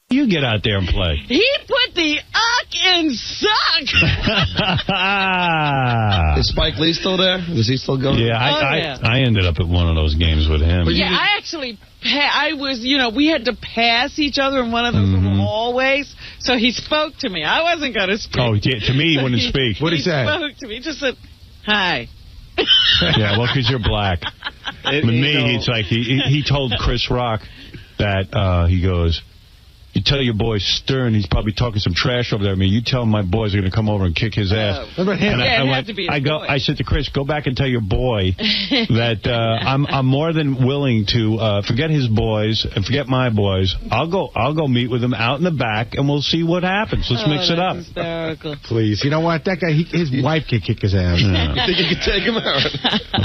You get out there and play. He put the in suck. Is Spike Lee still there? Is he still going? Yeah, I ended up at one of those games with him. Yeah, I actually, I was, we had to pass each other in one of those little hallways, so he spoke to me. I wasn't going to speak. Oh, yeah, to me, he wouldn't speak. What did he say? He spoke to me. He just said, hi. Yeah, well, because you're black. With me, it's like he told Chris Rock that he goes, you tell your boy Stern he's probably talking some trash over there. I mean, you tell him my boys are going to come over and kick his ass. What about him? I said to Chris, go back and tell your boy that I'm more than willing to forget his boys and forget my boys. I'll go meet with him out in the back and we'll see what happens. Let's mix it up. Hysterical. Please, you know what? That guy, his wife could kick his ass. Yeah. You think you could take him out?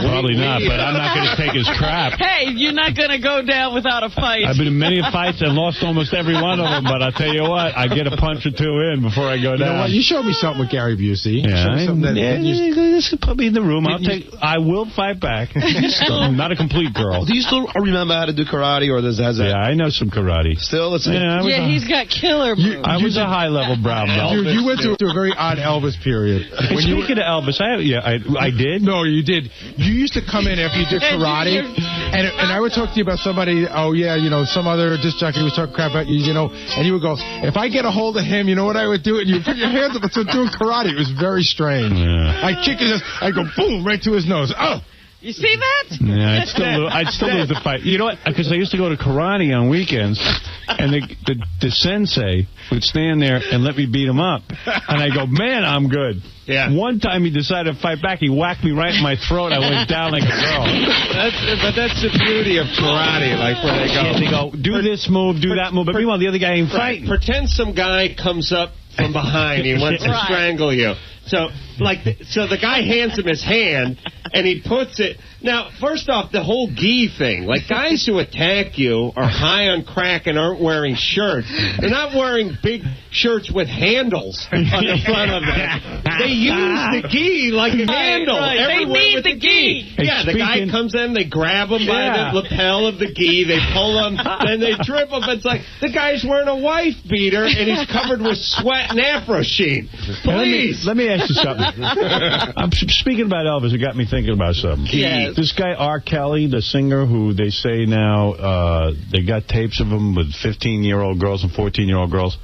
Probably not, but I'm not going to take his crap. Hey, you're not going to go down without a fight. I've been in many fights and lost almost every one of them, but I'll tell you what, I get a punch or two in before I go down. You know what? You showed me something with Gary Busey. This could put me in the room. I will fight back. I'm not a complete girl. Do you still remember how to do karate, or has that? Yeah, I know some karate. Still, let's see. Yeah, he's got killer moves. I was a high-level brown belt. You went through a very odd Elvis period. Speaking of Elvis, I did. No, you did. You used to come in after you did karate, and I would talk to you about somebody. Oh yeah, some other disc jockey was talking crap about you, and you would go, if I get a hold of him, you know what I would do? And you put your hands up and start doing karate. It was very strange. Yeah. I'd kick his ass. I'd go boom right to his nose. Oh. You see that? Yeah, I'd still lose the fight. You know what? Because I used to go to karate on weekends, and the sensei would stand there and let me beat him up. And I go, man, I'm good. Yeah. One time he decided to fight back. He whacked me right in my throat. I went down like a girl. But that's the beauty of karate, like where they go. Yeah, they go, do this move, do that move. But meanwhile, the other guy ain't fighting. Pretend some guy comes up from behind. He wants to strangle you. So the guy hands him his hand, and he puts it... Now, first off, the whole gi thing. Like, guys who attack you are high on crack and aren't wearing shirts. They're not wearing big shirts with handles on the front of them. They use the gi like a handle. They need the gi. Yeah, the guy comes in, they grab him by the lapel of the gi, they pull him, then they trip him. It's like, the guy's wearing a wife beater, and he's covered with sweat and afro sheen. Please. Let me ask you something. I'm speaking about Elvis. It got me thinking about something. Yes. This guy R. Kelly, the singer, who they say now they got tapes of him with 15-year-old girls and 14-year-old girls.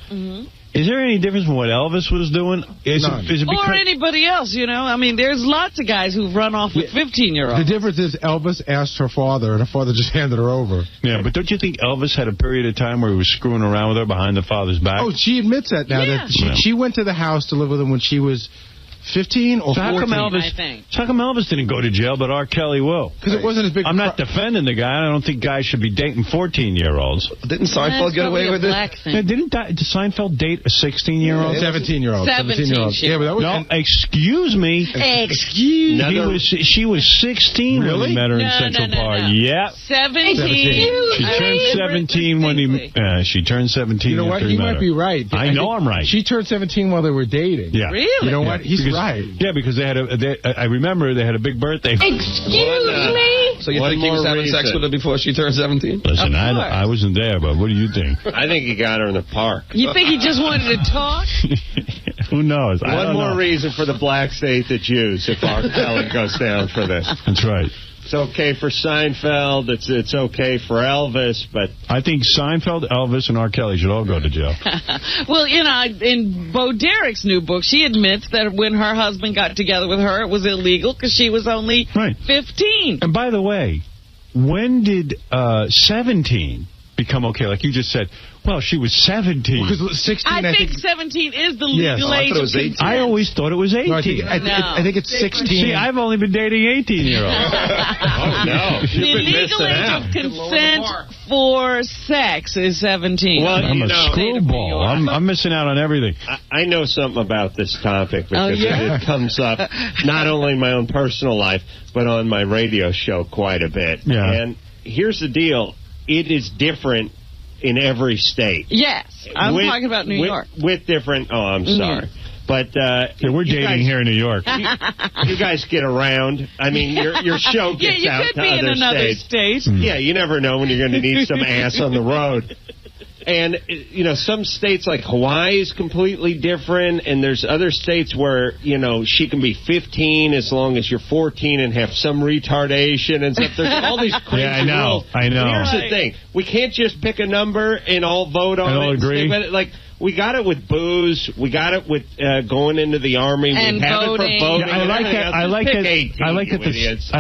Is there any difference from what Elvis was doing? Or anybody else, I mean, there's lots of guys who've run off with 15-year-olds. The difference is Elvis asked her father, and her father just handed her over. Yeah, but don't you think Elvis had a period of time where he was screwing around with her behind the father's back? Oh, she admits that now. Yeah. That she went to the house to live with him when she was 15 or 14. How come Elvis didn't go to jail, but R. Kelly will? Because it wasn't as big. I'm not defending the guy. I don't think guys should be dating 14-year-olds. Didn't Seinfeld get away with it? Yeah, did Seinfeld date a 16-year-old? 17-year-old. 17-year-old. Yeah, but that was... No, excuse me. She was 16 when he met her in Central Park. No. Yeah. 17. She turned 17 when she turned 17. You know what? He might be right. I know I'm right. She turned 17 while they were dating. Yeah. Really? You know what? He's right. Yeah, because they had I remember they had a big birthday. Excuse me? So you think he was having sex with her before she turned 17? Listen, I wasn't there, but what do you think? I think he got her in the park. You think he just wanted to talk? Who knows? One more reason for the black state to Jews if R. Kelly goes down for this. That's right. It's okay for Seinfeld. It's okay for Elvis, but I think Seinfeld, Elvis, and R. Kelly should all go to jail. Well, in Bo Derek's new book, she admits that when her husband got together with her, it was illegal because she was only 15. And by the way, when did 17 become okay? Like you just said, well, she was 17. Because 16, I think 17 is the legal age. I thought it was 18. I always thought it was 18. No, I think it's 16. See, I've only been dating 18-year-olds. oh, no. The legal age of consent for sex is 17. Well, I'm a screwball. I'm missing out on everything. I know something about this topic because it comes up not only in my own personal life, but on my radio show quite a bit. Yeah. And here's the deal. It is different in every state. Yes. I'm talking about New York. With different... Oh, I'm sorry. But we're dating here in New York. You guys get around. I mean, your show gets out to other states. Yeah, you could be in another state. Yeah, you never know when you're going to need some ass on the road. And, you know, some states like Hawaii is completely different, and there's other states where, you know, she can be 15 as long as you're 14 and have some retardation and stuff. There's all these crazy rules. I know. Here's the thing. We can't just pick a number and all vote on it. All agree. Like, we got it with booze. We got it with going into the Army. And we have voting. it for voting. Yeah, I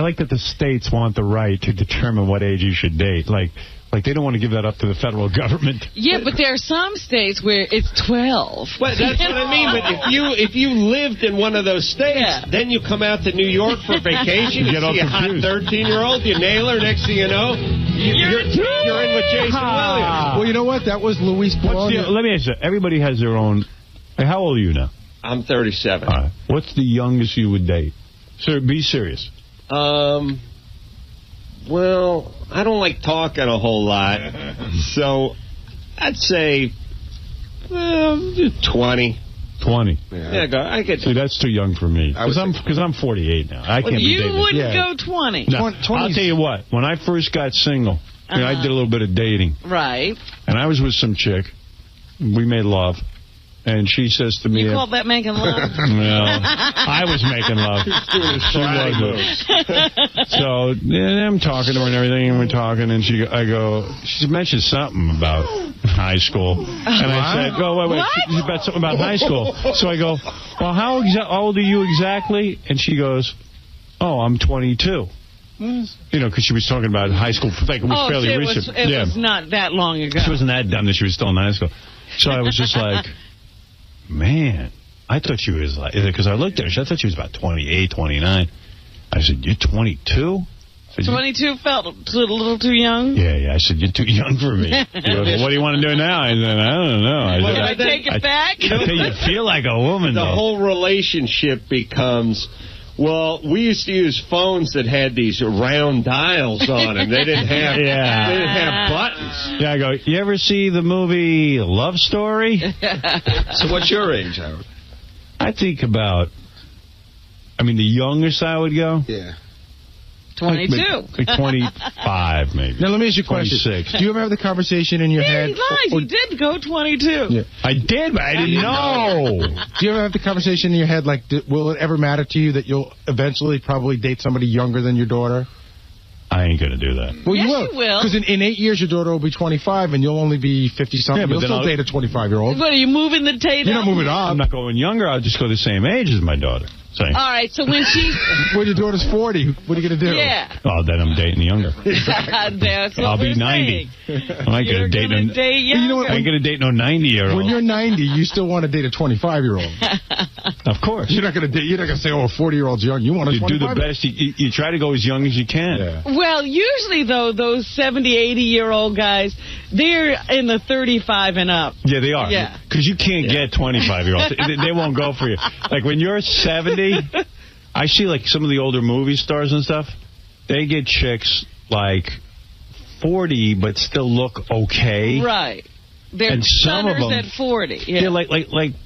like that the states want the right to determine what age you should date. Like they don't want to give that up to the federal government. Yeah, but there are some states where it's 12. But that's what I mean. But if you lived in one of those states, then you come out to New York for vacation, you see a hot 13-year-old, you nail her, next thing you know, you're in with Jason Williams. Well, you know what? That was Luis Bologna. Let me ask you, everybody has their own... Hey, how old are you now? I'm 37. All right. What's the youngest you would date? Sir, be serious. Well, I don't like talking a whole lot, so I'd say 20. 20. Yeah, I get. See, that's too young for me. Because I'm 48 now. I can't be dating. You wouldn't go 20. No, I'll tell you what. When I first got single, you know, I did a little bit of dating. Right. And I was with some chick. We made love. And she says to me... You call that making love? Well, I was making love. She wasn't. So, I'm talking to her and everything, and we're talking, and she mentioned something about high school. And I said, wait, she bet something about high school. So I go, well, how old are you exactly? And she goes, oh, I'm 22. You know, because she was talking about high school. Like, it was fairly recent. It was not that long ago. She wasn't that dumb that she was still in high school. So I was just like... Man, I thought she was like, because I looked at her, I thought she was about 28, 29. I said, you're 22? 22 felt a little too young? Yeah. I said, you're too young for me. She goes, well, what do you want to do now? I said, I don't know. Can I take it back? I tell you feel like a woman, The whole relationship becomes... Well, we used to use phones that had these round dials on them. They didn't have they didn't have buttons. Yeah, I go, you ever see the movie Love Story? So what's your age, Howard? I think about, the youngest I would go? Yeah. 22. Like 25, maybe. Now, let me ask you a question. 26. Do you ever have the conversation in your head? He lied. He did go 22. Yeah. I did, but I didn't know. Do you ever have the conversation in your head, like, will it ever matter to you that you'll eventually probably date somebody younger than your daughter? I ain't going to do that. Well, yes, you will. Because in 8 years, your daughter will be 25, and you'll only be 50-something. Yeah, you'll still date a 25-year-old. What, are you moving the date You're not moving up. I'm not going younger. I'll just go the same age as my daughter. All right, so when she's... When your daughter's 40, what are you going to do? Yeah. Oh, then I'm dating younger. That's what I'll be 90. I'm not going to date no... You know what? I ain't going to date no 90-year-old. When you're 90, you still want to date a 25-year-old. Of course. You're not going to say, oh, a 40-year-old's young. You want a 25-year-old. You do the best. You try to go as young as you can. Yeah. Well, usually, though, those 70, 80-year-old guys, they're in the 35 and up. Yeah, they are. Yeah. Because you can't get 25-year-olds. They won't go for you. Like, when you're 70... I see, like, some of the older movie stars and stuff. They get chicks, like, 40, but still look okay. Right. They're and some of them at 40. Yeah, like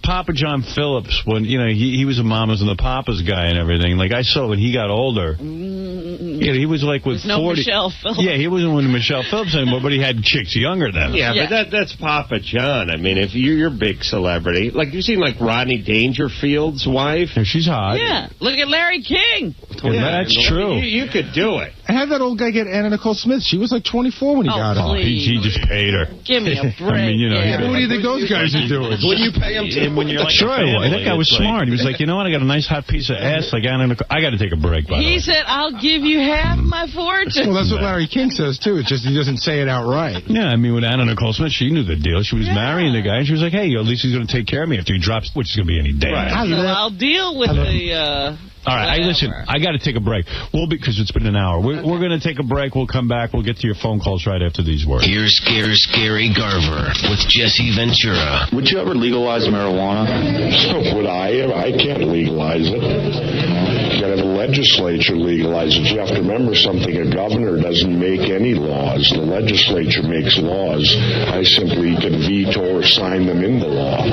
Papa John Phillips, when, you know, he was a Mamas and the Papas guy and everything. Like, I saw when he got older, he was like with 40. No Michelle Phillips. Yeah, he wasn't with Michelle Phillips anymore, but he had chicks younger than him. Yeah, but that's Papa John. I mean, if you're a big celebrity, like, you've seen, like, Rodney Dangerfield's wife. Yeah, she's hot. Yeah, look at Larry King. Yeah, that's true. You could do it. I had that old guy get Anna Nicole Smith. She was like 24 when he got her. He just paid her. Give me a break. I mean, you know, what do you think those guys are doing? What do you pay him to? When you're like that guy was smart. He was like, you know what? I got a nice hot piece of ass. Like Anna Nicole. I got to take a break. By the way. He said, "I'll give you half my fortune." Well, that's what Larry King says too. It's just he doesn't say it outright. Yeah, I mean, with Anna Nicole Smith, she knew the deal. She was marrying the guy, and she was like, "Hey, at least he's going to take care of me after he drops, which is going to be any day." Right. So I'll deal with the. All right, listen, I got to take a break. Because it's been an hour. We're going to take a break. We'll come back. We'll get to your phone calls right after these words. Here's Gary Garver with Jesse Ventura. Would you ever legalize marijuana? Would I? I can't legalize it. You got to have a legislature legalize it. You have to remember something. A governor doesn't make any laws. The legislature makes laws. I simply can veto or sign them into law.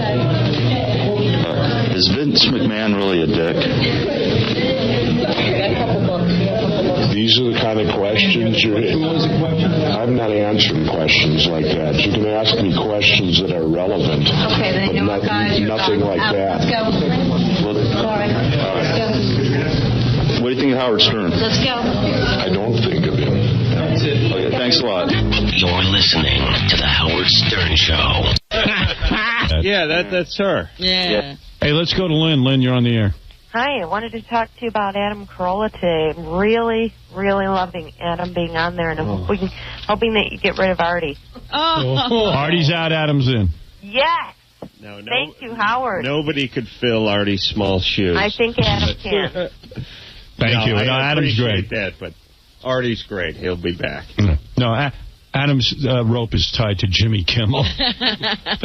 Is Vince McMahon really a dick? These are the kind of questions I'm not answering questions like that. You can ask me questions that are relevant, but nothing like that. Let's go. Let's go. What do you think of Howard Stern? Let's go. I don't think of him. Okay, thanks a lot. You're listening to The Howard Stern Show. Yeah, that's her. Yeah. Hey, let's go to Lynn. Lynn, you're on the air. Hi, I wanted to talk to you about 𝗦𝗵cie 𝗄𝗿𝗍 today. I'm really, really loving Adam being on there, and I'm hoping that you get rid of Artie. Oh. Artie's out, Adam's in. Yes! No, thank you, Howard. Nobody could fill Artie's small shoes. I think Adam can. Thank you. Adam's great. That, but Artie's great. He'll be back. No, Adam's rope is tied to Jimmy Kimmel.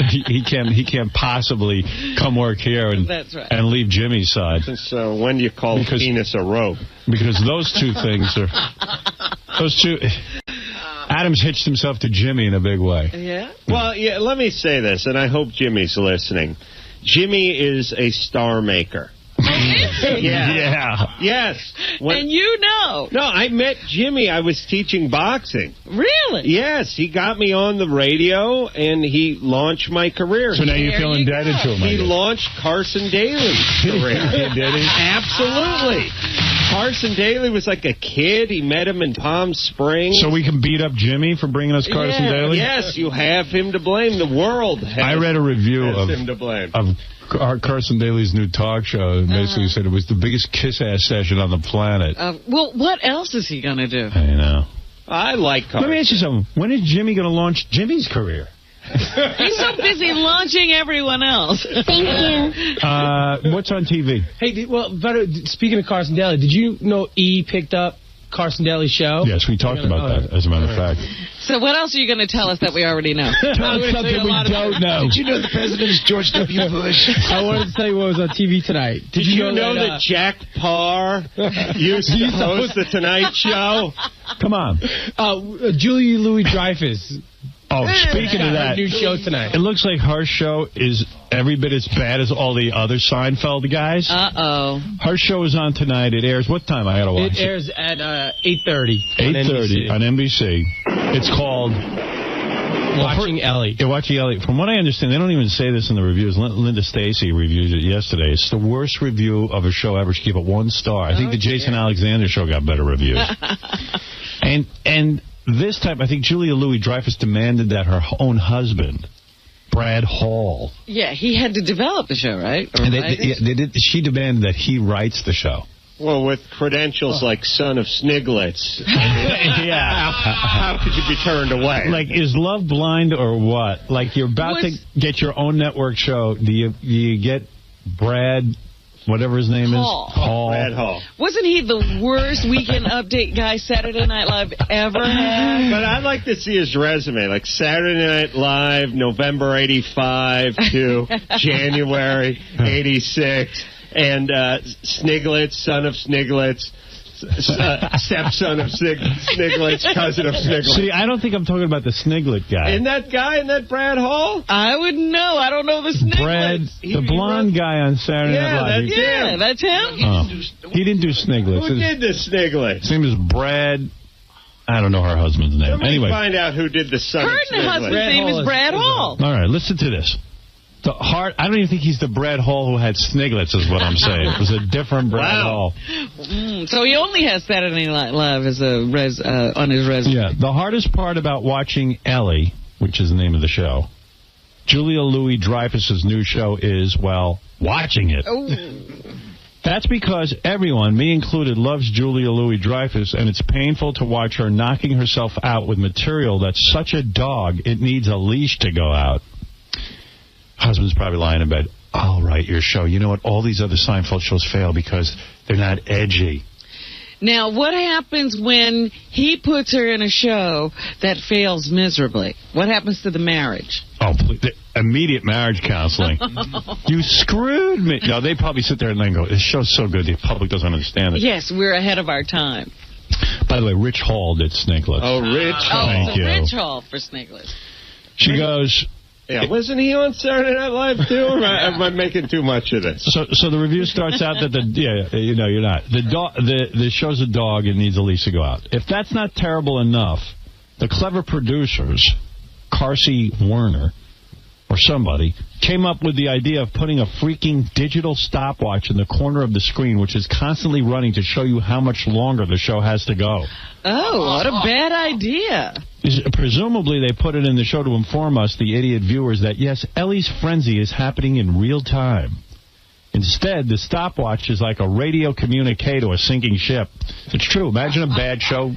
he can't possibly come work here and leave Jimmy's side. So when do you call penis a rope? Because those two things are Adam's hitched himself to Jimmy in a big way. Yeah. Well, yeah. Let me say this, and I hope Jimmy's listening. Jimmy is a star maker. Yeah. Yes. And you know. No, I met Jimmy. I was teaching boxing. Really? Yes. He got me on the radio, and he launched my career. So now you feel indebted to him. He launched Carson Daly's career. Did he? Absolutely. Carson Daly was like a kid. He met him in Palm Springs. So we can beat up Jimmy for bringing us Carson Daly? Yes, you have him to blame. The world has I read a review of him to blame. Of Carson Daly's new talk show. And basically said it was the biggest kiss-ass session on the planet. Well, what else is he going to do? I know. I like Carson. Let me ask you something. When is Jimmy going to launch Jimmy's career? He's so busy launching everyone else. Thank you. What's on TV? Hey, speaking of Carson Daly, did you know E picked up Carson Daly's show? Yes, we talked about that, as a matter of fact. So what else are you going to tell us that we already know? Tell us something we don't know. Did you know the president is George W. Bush? I wanted to tell you what was on TV tonight. Did you know that Jack Parr used to host the Tonight Show? Come on. Julia Louis-Dreyfus. Oh, speaking of that, new show tonight. It looks like her show is every bit as bad as all the other Seinfeld guys. Uh-oh. Her show is on tonight. It airs what time? I got to watch it. It airs at 8:30. 8:30 on NBC. It's called Watching Ellie. Yeah, Watching Ellie. From what I understand, they don't even say this in the reviews. Linda Stacy reviewed it yesterday. It's the worst review of a show ever. She gave it 1 star. I think the Jason Alexander show got better reviews. And this time, I think Julia Louis-Dreyfus demanded that her own husband, Brad Hall... Yeah, he had to develop the show, right? She demanded that he writes the show. Well, with credentials like son of Sniglets. Yeah. How could you be turned away? Like, is love blind or what? Like, you're about to get your own network show. Do you get Brad... whatever his name is. Hall. Brad Hall. Wasn't he the worst Weekend Update guy Saturday Night Live ever had? But I'd like to see his resume. Like Saturday Night Live, November 85 to January 86. And Sniglets, son of Sniglets. Stepson of Sniglets, cousin of Sniglets. See, I don't think I'm talking about the Sniglet guy. Isn't that guy in that Brad Hall? I wouldn't know. I don't know the Sniglets. Brad, the blonde guy on Saturday Night Live. That's him. He didn't do Sniglets. Who did the Sniglets? His name is Brad. I don't know her husband's name. Anyway, find out who did the son of Sniglets. Her husband's name is Brad Hall. All right, listen to this. I don't even think he's the Brad Hall who had Sniglets, is what I'm saying. It was a different Brad Hall. So he only has Saturday Night Live as a on his resume. Yeah. The hardest part about Watching Ellie, which is the name of the show, Julia Louis-Dreyfus's new show is, well, watching it. That's because everyone, me included, loves Julia Louis-Dreyfus, and it's painful to watch her knocking herself out with material that's such a dog, it needs a leash to go out. Husband's probably lying in bed. I'll write your show. You know what? All these other Seinfeld shows fail because they're not edgy. Now, what happens when he puts her in a show that fails miserably? What happens to the marriage? Oh, immediate marriage counseling. You screwed me. No, they probably sit there and then go, this show's so good, the public doesn't understand it. Yes, we're ahead of our time. By the way, Rich Hall did Sniglets. Oh, Rich Hall. Thank you. Rich Hall for Sniglets. She goes, Yeah, wasn't he on Saturday Night Live, too? Or am I making too much of this? So the review starts out that you're not. The show's a dog and needs Elise to go out. If that's not terrible enough, the clever producers, 𝗦𝗫𝗄𝗿𝗱, or somebody, came up with the idea of putting a freaking digital stopwatch in the corner of the screen, which is constantly running to show you how much longer the show has to go. Oh, what a bad idea. Presumably, they put it in the show to inform us, the idiot viewers, that, yes, Ellie's frenzy is happening in real time. Instead, the stopwatch is like a radio communique to a sinking ship. It's true. Imagine a bad show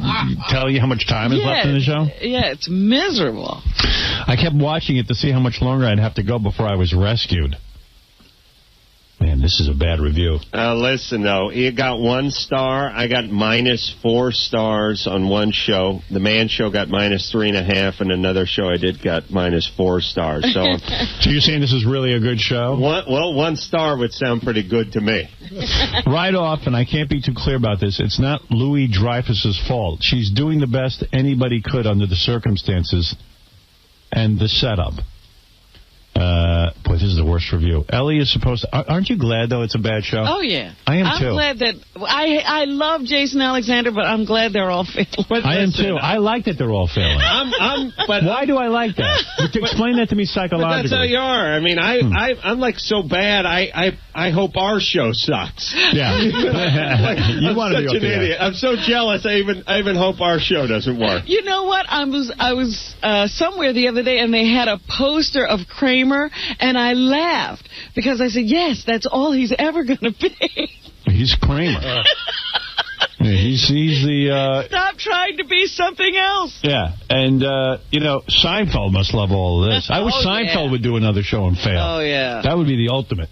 telling you how much time is left in the show. Yeah, it's miserable. I kept watching it to see how much longer I'd have to go before I was rescued. Man, this is a bad review. Listen, though, you got 1 star. I got -4 stars on one show. The Man Show got -3.5, and another show I did got -4 stars. So, so you're saying this is really a good show? 1 star would sound pretty good to me. Right off, and I can't be too clear about this, it's not Louis Dreyfus's fault. She's doing the best anybody could under the circumstances and the setup. Boy, this is the worst review. Ellie is supposed to... Aren't you glad, though, it's a bad show? Oh, yeah. I am, too. I'm glad that... I love Jason Alexander, but I'm glad they're all failing. I am, too. I like that they're all failing. But why do I like that? Explain that to me psychologically. But that's how you are. I mean, I'm like so bad, I hope our show sucks. Yeah. You want to be such an idiot. I'm so jealous, I even hope our show doesn't work. You know what? I was somewhere the other day, and they had a poster of Kramer, and I laughed because I said, yes, that's all he's ever going to be. He's Kramer. He's the... Stop trying to be something else. Yeah, and, Seinfeld must love all of this. I wish Seinfeld would do another show and fail. Oh, yeah. That would be the ultimate.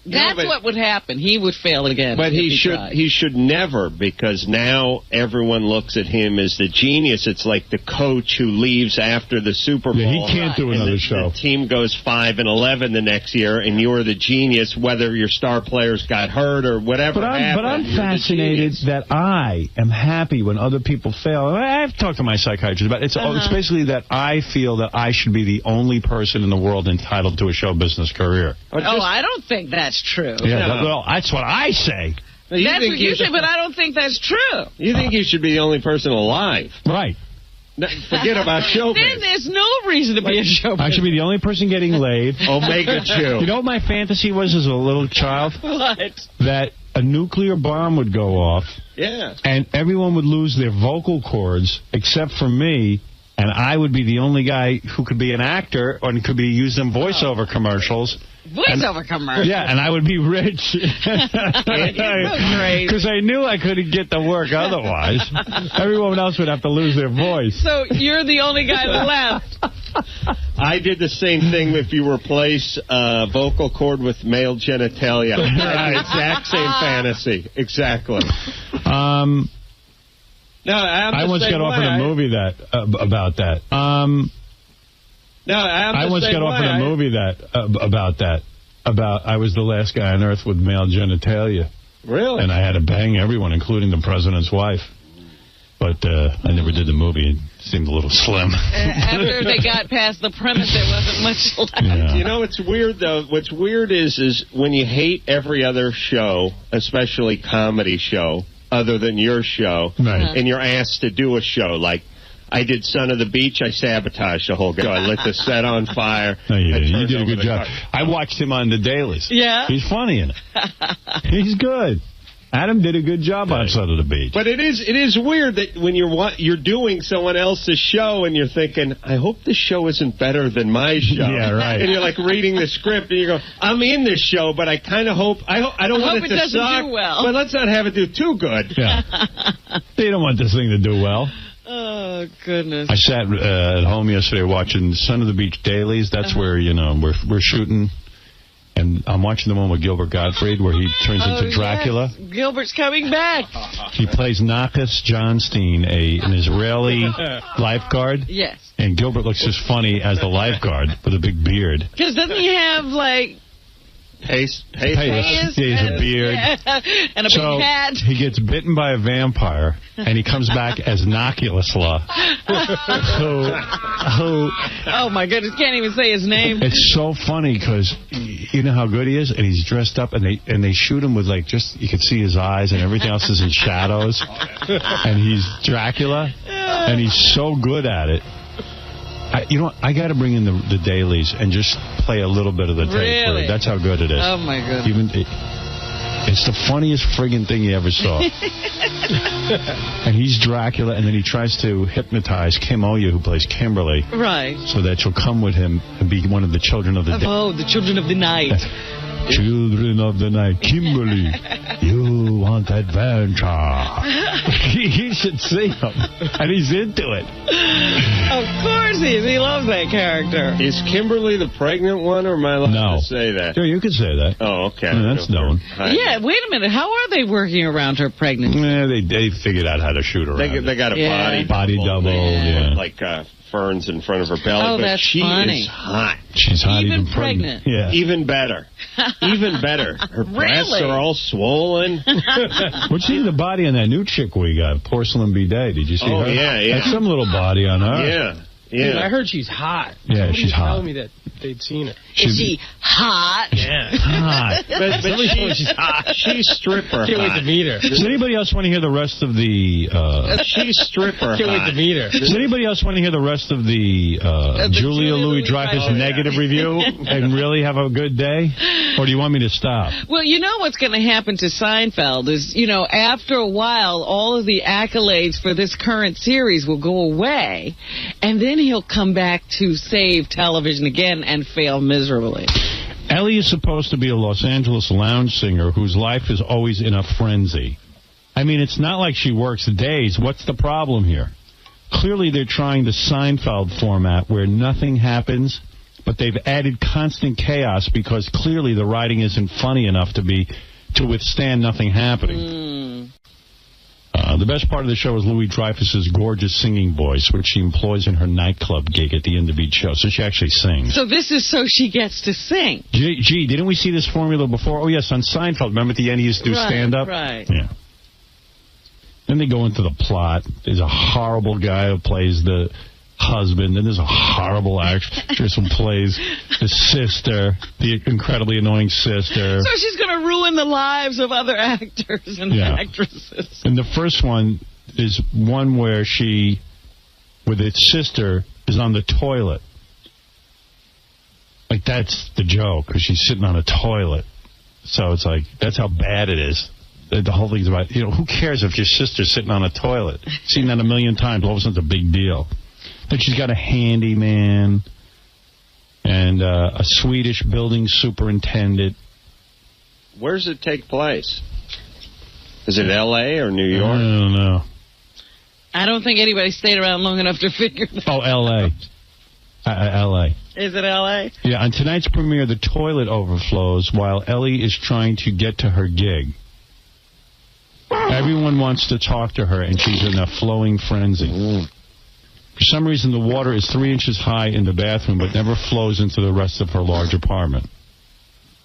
That's what would happen. He would fail again. But he should never, because now everyone looks at him as the genius. It's like the coach who leaves after the Super Bowl. Yeah, he can't do another show. The team goes 5-11 the next year, and you're the genius, whether your star players got hurt or whatever. But I'm fascinated that I am happy when other people fail. I've talked to my psychiatrist about it. It's basically that I feel that I should be the only person in the world entitled to a show business career. I don't think that's true. Yeah, well, that's what I say. That's what you say, but I don't think that's true. You think you should be the only person alive. Right. Forget about showbiz. Then there's no reason to be a showbiz. I should be the only person getting laid. Omega Chew. You know what my fantasy was as a little child? What? That a nuclear bomb would go off. Yeah. And everyone would lose their vocal cords except for me. And I would be the only guy who could be an actor and could be used in voiceover commercials. Voiceover commercials? Yeah, and I would be rich. Because I knew I couldn't get the work otherwise. Everyone else would have to lose their voice. So you're the only guy left. I did the same thing if you replace vocal cord with male genitalia. Exact same fantasy. Exactly. No, I once got offered a movie about that. I once got offered a movie about that. I was the last guy on Earth with male genitalia. Really? And I had to bang everyone, including the president's wife. But I never did the movie. It seemed a little slim. After they got past the premise, there wasn't much left. Yeah. You know, what's weird, though? What's weird is when you hate every other show, especially comedy show, other than your show, right. And you're asked to do a show. Like, I did Son of the Beach, I sabotaged the whole show. I lit the set on fire. No, you did a good job. I watched him on the dailies. Yeah? He's funny in it. He's good. Adam did a good job on Son of the Beach. But it is weird that when you're doing someone else's show and you're thinking, I hope this show isn't better than my show. Yeah, right. And you're like reading the script and you go, I'm in this show, but I kind of hope I don't want it to suck. Do well. But let's not have it do too good. Yeah. They don't want this thing to do well. Oh, goodness. I sat at home yesterday watching Son of the Beach dailies. That's where, we're shooting. And I'm watching the one with Gilbert Gottfried where he turns into Dracula. Yes. Gilbert's coming back. He plays Nakas Johnstein, an Israeli lifeguard. Yes. And Gilbert looks as funny as the lifeguard with a big beard. Because doesn't he have, Pace. He has a beard. And a big hat. He gets bitten by a vampire, and he comes back as 𝗦𝗵cie𝘄𝗿𝗍. Oh, my goodness. Can't even say his name. It's so funny because you know how good he is? And he's dressed up, and they shoot him with, like, just, you can see his eyes, and everything else is in shadows. And he's Dracula, and he's so good at it. I got to bring in the dailies and just play a little bit of the tape. Really? That's how good it is. Oh, my goodness. It's the funniest friggin' thing you ever saw. And he's Dracula, and then he tries to hypnotize Kim Oya, who plays Kimberly. Right. So that she'll come with him and be one of the children of the day. Oh, the children of the night. Children of the night. Kimberly, you want adventure. He should see him. And he's into it. Of course he is. He loves that character. Is Kimberly the pregnant one, or am I allowed to say that? Sure, you can say that. Oh, okay. Yeah, that's known. Yeah, wait a minute. How are they working around her pregnancy? They figured out how to shoot her. They got a body double. Yeah. Like ferns in front of her belly. Oh, but that's she funny. is hot. She's hot, even pregnant. Yeah. Even better. Even better. Her breasts are all swollen. What's see the body on that new chick we got, Porcelain Bidet? Did you see her? Oh, yeah. That's some little body on her. Yeah. Dude, I heard she's hot. Yeah, Somebody she's hot. telling me that they'd seen her. Is she hot? Yeah. Hot. But she's hot. She's stripper Can't wait to meet her. Does anybody else want to hear the rest of the... she's stripper Can't wait to meet her. Does anybody else want to hear the rest of the Julia Louis-Dreyfus negative review and really have a good day? Or do you want me to stop? Well, you know what's going to happen to Seinfeld is, after a while, all of the accolades for this current series will go away, and then he'll come back to save television again and fail miserably. Ellie is supposed to be a Los Angeles lounge singer whose life is always in a frenzy. I mean, it's not like she works days. What's the problem here? Clearly, they're trying the Seinfeld format where nothing happens, but they've added constant chaos because clearly the writing isn't funny enough to withstand nothing happening. The best part of the show is Louis Dreyfus's gorgeous singing voice, which she employs in her nightclub gig at the end of each show. So she actually sings. So this is so she gets to sing. Gee, didn't we see this formula before? Oh, yes, on Seinfeld. Remember at the end he used to do stand-up? Right. Yeah. Then they go into the plot. There's a horrible guy who plays the husband, and there's a horrible actress who plays the sister, the incredibly annoying sister. So she's going to ruin the lives of other actors and actresses. And the first one is one where she, with its sister, is on the toilet. Like, that's the joke, because she's sitting on a toilet. So it's like, that's how bad it is. The whole thing's about, who cares if your sister's sitting on a toilet? Seen that a million times, all of a sudden it's a big deal. Then she's got a handyman and a Swedish building superintendent. Where does it take place? Is it L.A. or New York? I don't know. I don't think anybody stayed around long enough to figure that out. Oh, L.A. L.A. Is it L.A.? Yeah, on tonight's premiere, the toilet overflows while Ellie is trying to get to her gig. Everyone wants to talk to her, and she's in a flowing frenzy. For some reason, the water is 3 inches high in the bathroom, but never flows into the rest of her large apartment.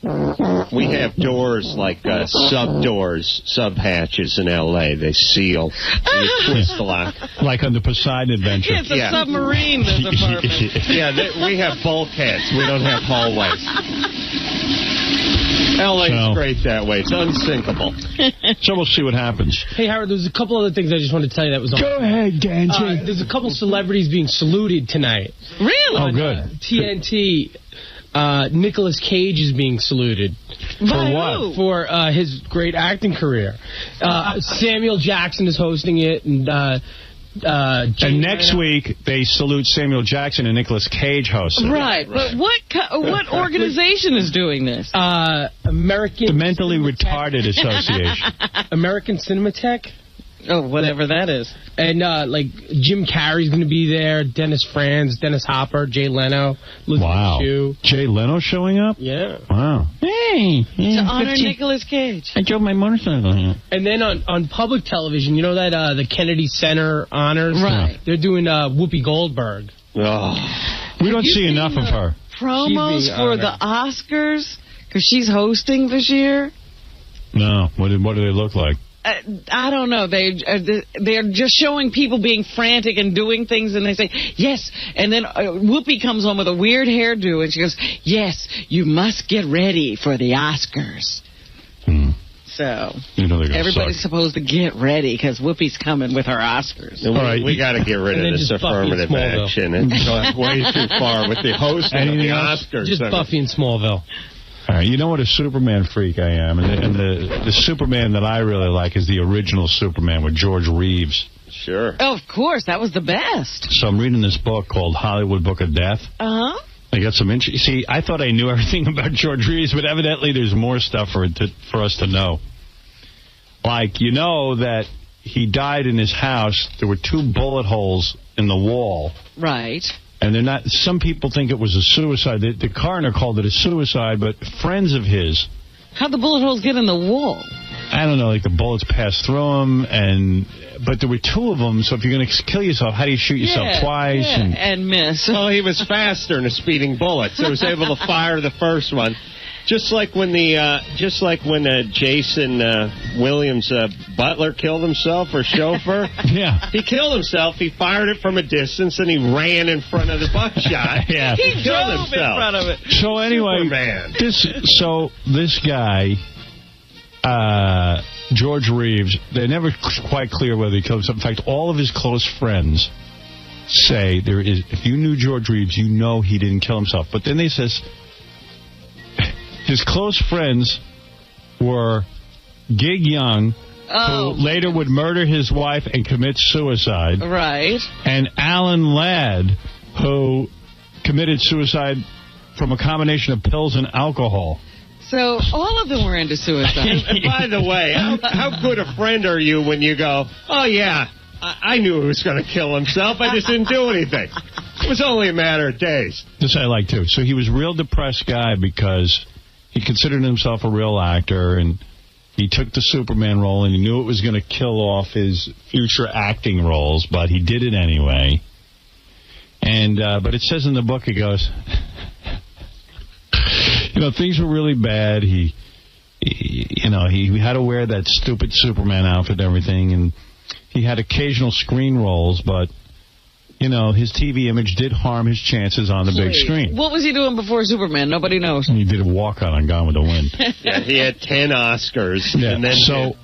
We have doors like sub-doors, sub-hatches in L.A. They seal. You twist the lock. Like on the Poseidon Adventure. It's a submarine, this apartment. Yeah, we have bulkheads. We don't have hallways. L.A.'s great that way. It's unsinkable. So we'll see what happens. Hey, Howard, there's a couple other things I just wanted to tell you that was on. Go ahead, Ganji. There's a couple celebrities being saluted tonight. Really? Oh, good. TNT, Nicolas Cage is being saluted. For what? For his great acting career. Samuel Jackson is hosting it, and next week, they salute Samuel Jackson and Nicolas Cage hosting. Right. But what organization is doing this? The Mentally Retarded Association. American Cinematheque. Oh, whatever that is. And, Jim Carrey's going to be there, Dennis Franz, Dennis Hopper, Jay Leno, Elizabeth Shue. Jay Leno showing up? Yeah. Wow. Hey. To honor Nicolas Cage. I drove my motorcycle here. And then on public television, you know that the Kennedy Center honors? Right. They're doing Whoopi Goldberg. Oh. We don't see enough of her. Promos for the Oscars? Because she's hosting this year. No. What do they look like? I don't know. They're just showing people being frantic and doing things, and they say, yes. And then Whoopi comes on with a weird hairdo, and she goes, yes, you must get ready for the Oscars. So, everybody's supposed to get ready, because Whoopi's coming with her Oscars. All right, we got to get rid of this affirmative action. It's going way too far with the hosting of the Oscars. Just Buffy in Smallville. All right, you know what a Superman freak I am, and the Superman that I really like is the original Superman with George Reeves. Sure. Oh, of course, that was the best. So I'm reading this book called Hollywood Book of Death. Uh-huh. I got some See, I thought I knew everything about George Reeves, but evidently there's more stuff for us to know. Like, you know that he died in his house. There were 2 bullet holes in the wall. Right. And they're not. Some people think it was a suicide. The coroner called it a suicide, but friends of his. How'd the bullet holes get in the wall? I don't know. Like the bullets passed through him, but there were 2 of them. So if you're going to kill yourself, how do you shoot yourself twice? And miss. Well, he was faster than a speeding bullet, so he was able to fire the first one. Just like when Jason Williams' butler killed himself, or chauffeur. Yeah. He killed himself. He fired it from a distance, and he ran in front of the buckshot. Yeah. He drove in front of it. So anyway, Superman. This guy, George Reeves, they're never quite clear whether he killed himself. In fact, all of his close friends say if you knew George Reeves, you know he didn't kill himself. But then they says his close friends were Gig Young, who later would murder his wife and commit suicide. Right. And Alan Ladd, who committed suicide from a combination of pills and alcohol. So all of them were into suicide. And by the way, how good a friend are you when you go, oh, yeah, I knew he was going to kill himself. I just didn't do anything. It was only a matter of days. This I like, too. So he was a real depressed guy because he considered himself a real actor, and he took the Superman role, and he knew it was going to kill off his future acting roles, but he did it anyway. And but it says in the book, it goes, things were really bad. He had to wear that stupid Superman outfit and everything, and he had occasional screen roles, but his TV image did harm his chances on the big screen. What was he doing before Superman? Nobody knows. He did a walk-on on Gone with the Wind. Yeah, he had 10 Oscars. Yeah. And then so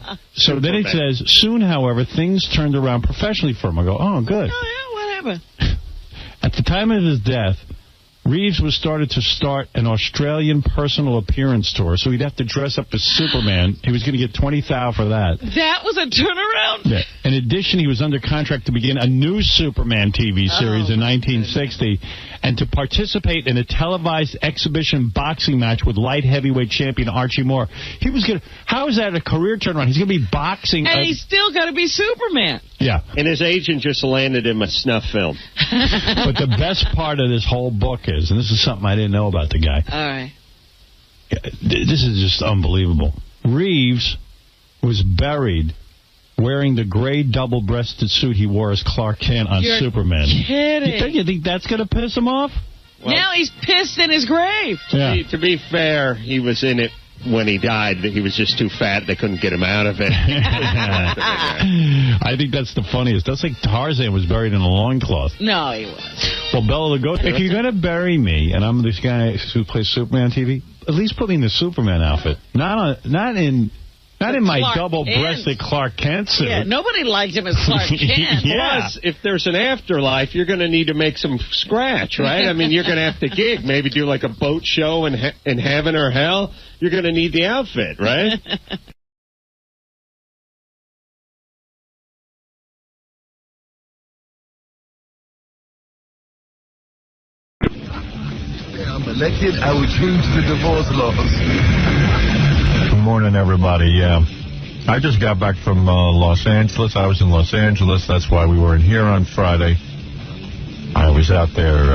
then it says, soon, however, things turned around professionally for him. I go, oh, good. Oh, yeah, what happened? At the time of his death, Reeves was started to start an Australian personal appearance tour, so he'd have to dress up as Superman. He was going to get $20,000 for that. That was a turnaround? Yeah. In addition, he was under contract to begin a new Superman TV series in 1960 and to participate in a televised exhibition boxing match with light heavyweight champion Archie Moore. He was going to... How is that a career turnaround? He's going to be boxing... And he's still got to be Superman. Yeah. And his agent just landed him a snuff film. But the best part of this whole book is, and this is something I didn't know about the guy. All right. This is just unbelievable. Reeves was buried wearing the gray double-breasted suit he wore as Clark Kent on Superman. Kidding. You think that's going to piss him off? Well, now he's pissed in his grave. Yeah. To be fair, he was in it when he died. He was just too fat. They couldn't get him out of it. I think that's the funniest. That's like Tarzan was buried in a loincloth. No, he was. Well, Bela Lugosi, if you're going to bury me, and I'm this guy who plays Superman on TV, at least put me in the Superman outfit. Not in my double-breasted Clark Kent suit. Yeah, nobody liked him as Clark Kent. Plus, if there's an afterlife, you're going to need to make some scratch, right? I mean, you're going to have to gig. Maybe do like a boat show in heaven or hell. You're going to need the outfit, right? I'm elected, I would change the divorce laws. Good morning, everybody. Yeah, I just got back from Los Angeles. I was in Los Angeles. That's why we weren't here on Friday. I was out there.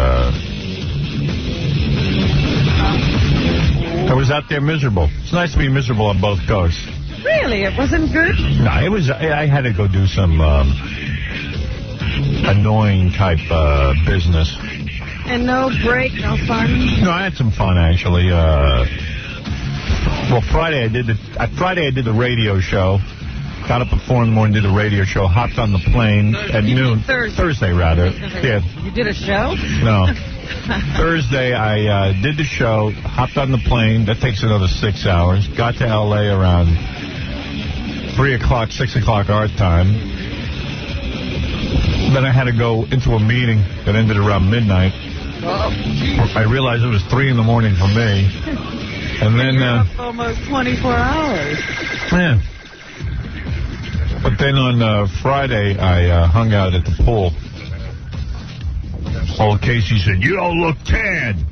I was out there miserable. It's nice to be miserable on both coasts. Really? It wasn't good? No, it was. I had to go do some annoying type business. And no break, no fun? No, I had some fun, actually. Well, Friday I did the radio show. Got up at 4 in the morning, did the radio show, hopped on the plane at noon. Thursday, rather. Yeah. You did a show? No. Thursday, I did the show, hopped on the plane. That takes another 6 hours. Got to L.A. around 3 o'clock, 6 o'clock our time. Then I had to go into a meeting that ended around midnight. I realized it was 3 in the morning for me. And then... almost 24 hours. Yeah. But then on Friday, I hung out at the pool. Old Casey said, "You don't look tan."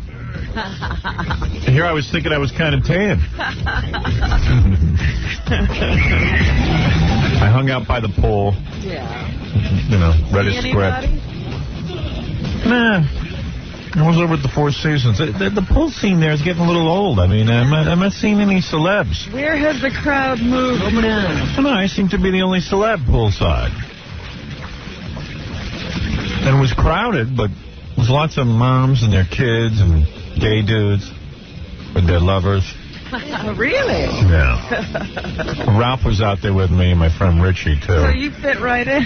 And here I was thinking I was kind of tan. I hung out by the pool. Yeah. You know, read a script. Nah. I was over at the Four Seasons. The pool scene there is getting a little old. I mean, I'm not seeing any celebs. Where has the crowd moved now? I don't know. I seem to be the only celeb poolside. And it was crowded, but there was lots of moms and their kids and gay dudes with their lovers. Really? Yeah. Ralph was out there with me and my friend Richie, too. So you fit right in?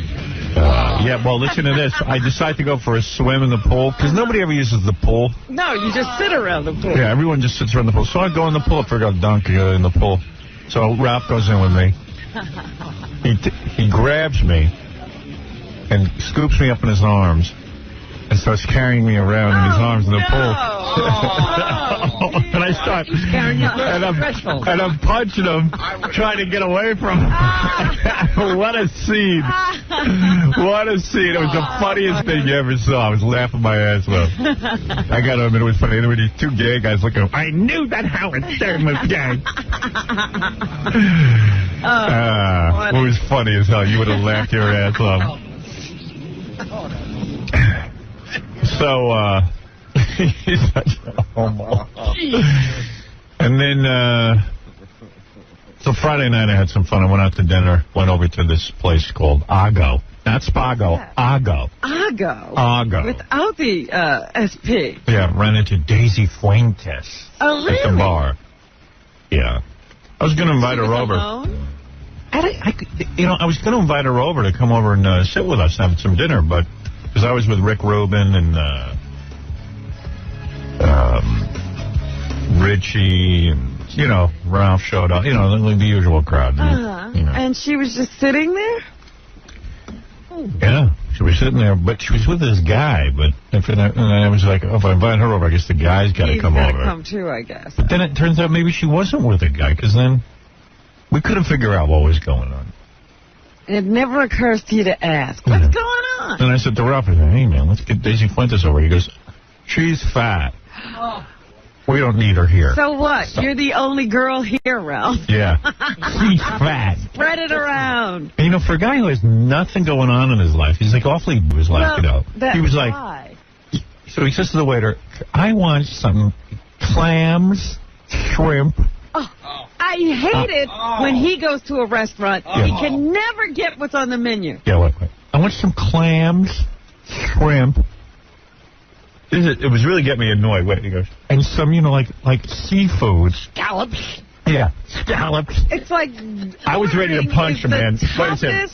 Yeah, well, listen to this. I decided to go for a swim in the pool, because nobody ever uses the pool. No, you just sit around the pool. Yeah, everyone just sits around the pool. So I go in the pool, I figure I'll dunk in the pool. So Ralph goes in with me. He grabs me and scoops me up in his arms and starts carrying me around in his arms in the pool. And I start, and I'm punching him, trying to get away from him. What a scene. What a scene. It was the funniest thing you ever saw. I was laughing my ass off. I got to admit, it was funny. There were these two gay guys looking at him. I knew that Howard Stern was gay. It was funny as hell. You would have laughed your ass off. So, he's such a homo. And then, so Friday night I had some fun. I went out to dinner, went over to this place called Ago. Not Spago, Ago. Ago? Without the SP. Yeah, ran into Daisy Fuentes. Oh, really? At the bar. Yeah. I was going to invite her over. Alone? I was going to invite her over to come over and sit with us and have some dinner, but... Because I was with Rick Rubin and Richie and, Ralph showed up. The usual crowd. And she was just sitting there? Yeah, she was sitting there, but she was with this guy. And I was like, if I invite her over, I guess the guy's got to come over. He's got to come too, I guess. But then it turns out maybe she wasn't with a guy, because then we couldn't figure out what was going on. It never occurs to you to ask, what's going on? And I said to Ralph, hey, man, let's get Daisy Fuentes over. He goes, she's fat. We don't need her here. So what? You're the only girl here, Ralph. Yeah. She's fat. Spread it around. And, for a guy who has nothing going on in his life, he's like awfully, he was like, he was like, so he says to the waiter, I want some clams, shrimp. I hate it when he goes to a restaurant. He can never get what's on the menu. Yeah, wait. I want some clams, shrimp. It was really getting me annoyed. Wait, he goes, and some, like seafood. Scallops. Yeah, scallops. It's like... I was ready to punch him, man. Wait a second.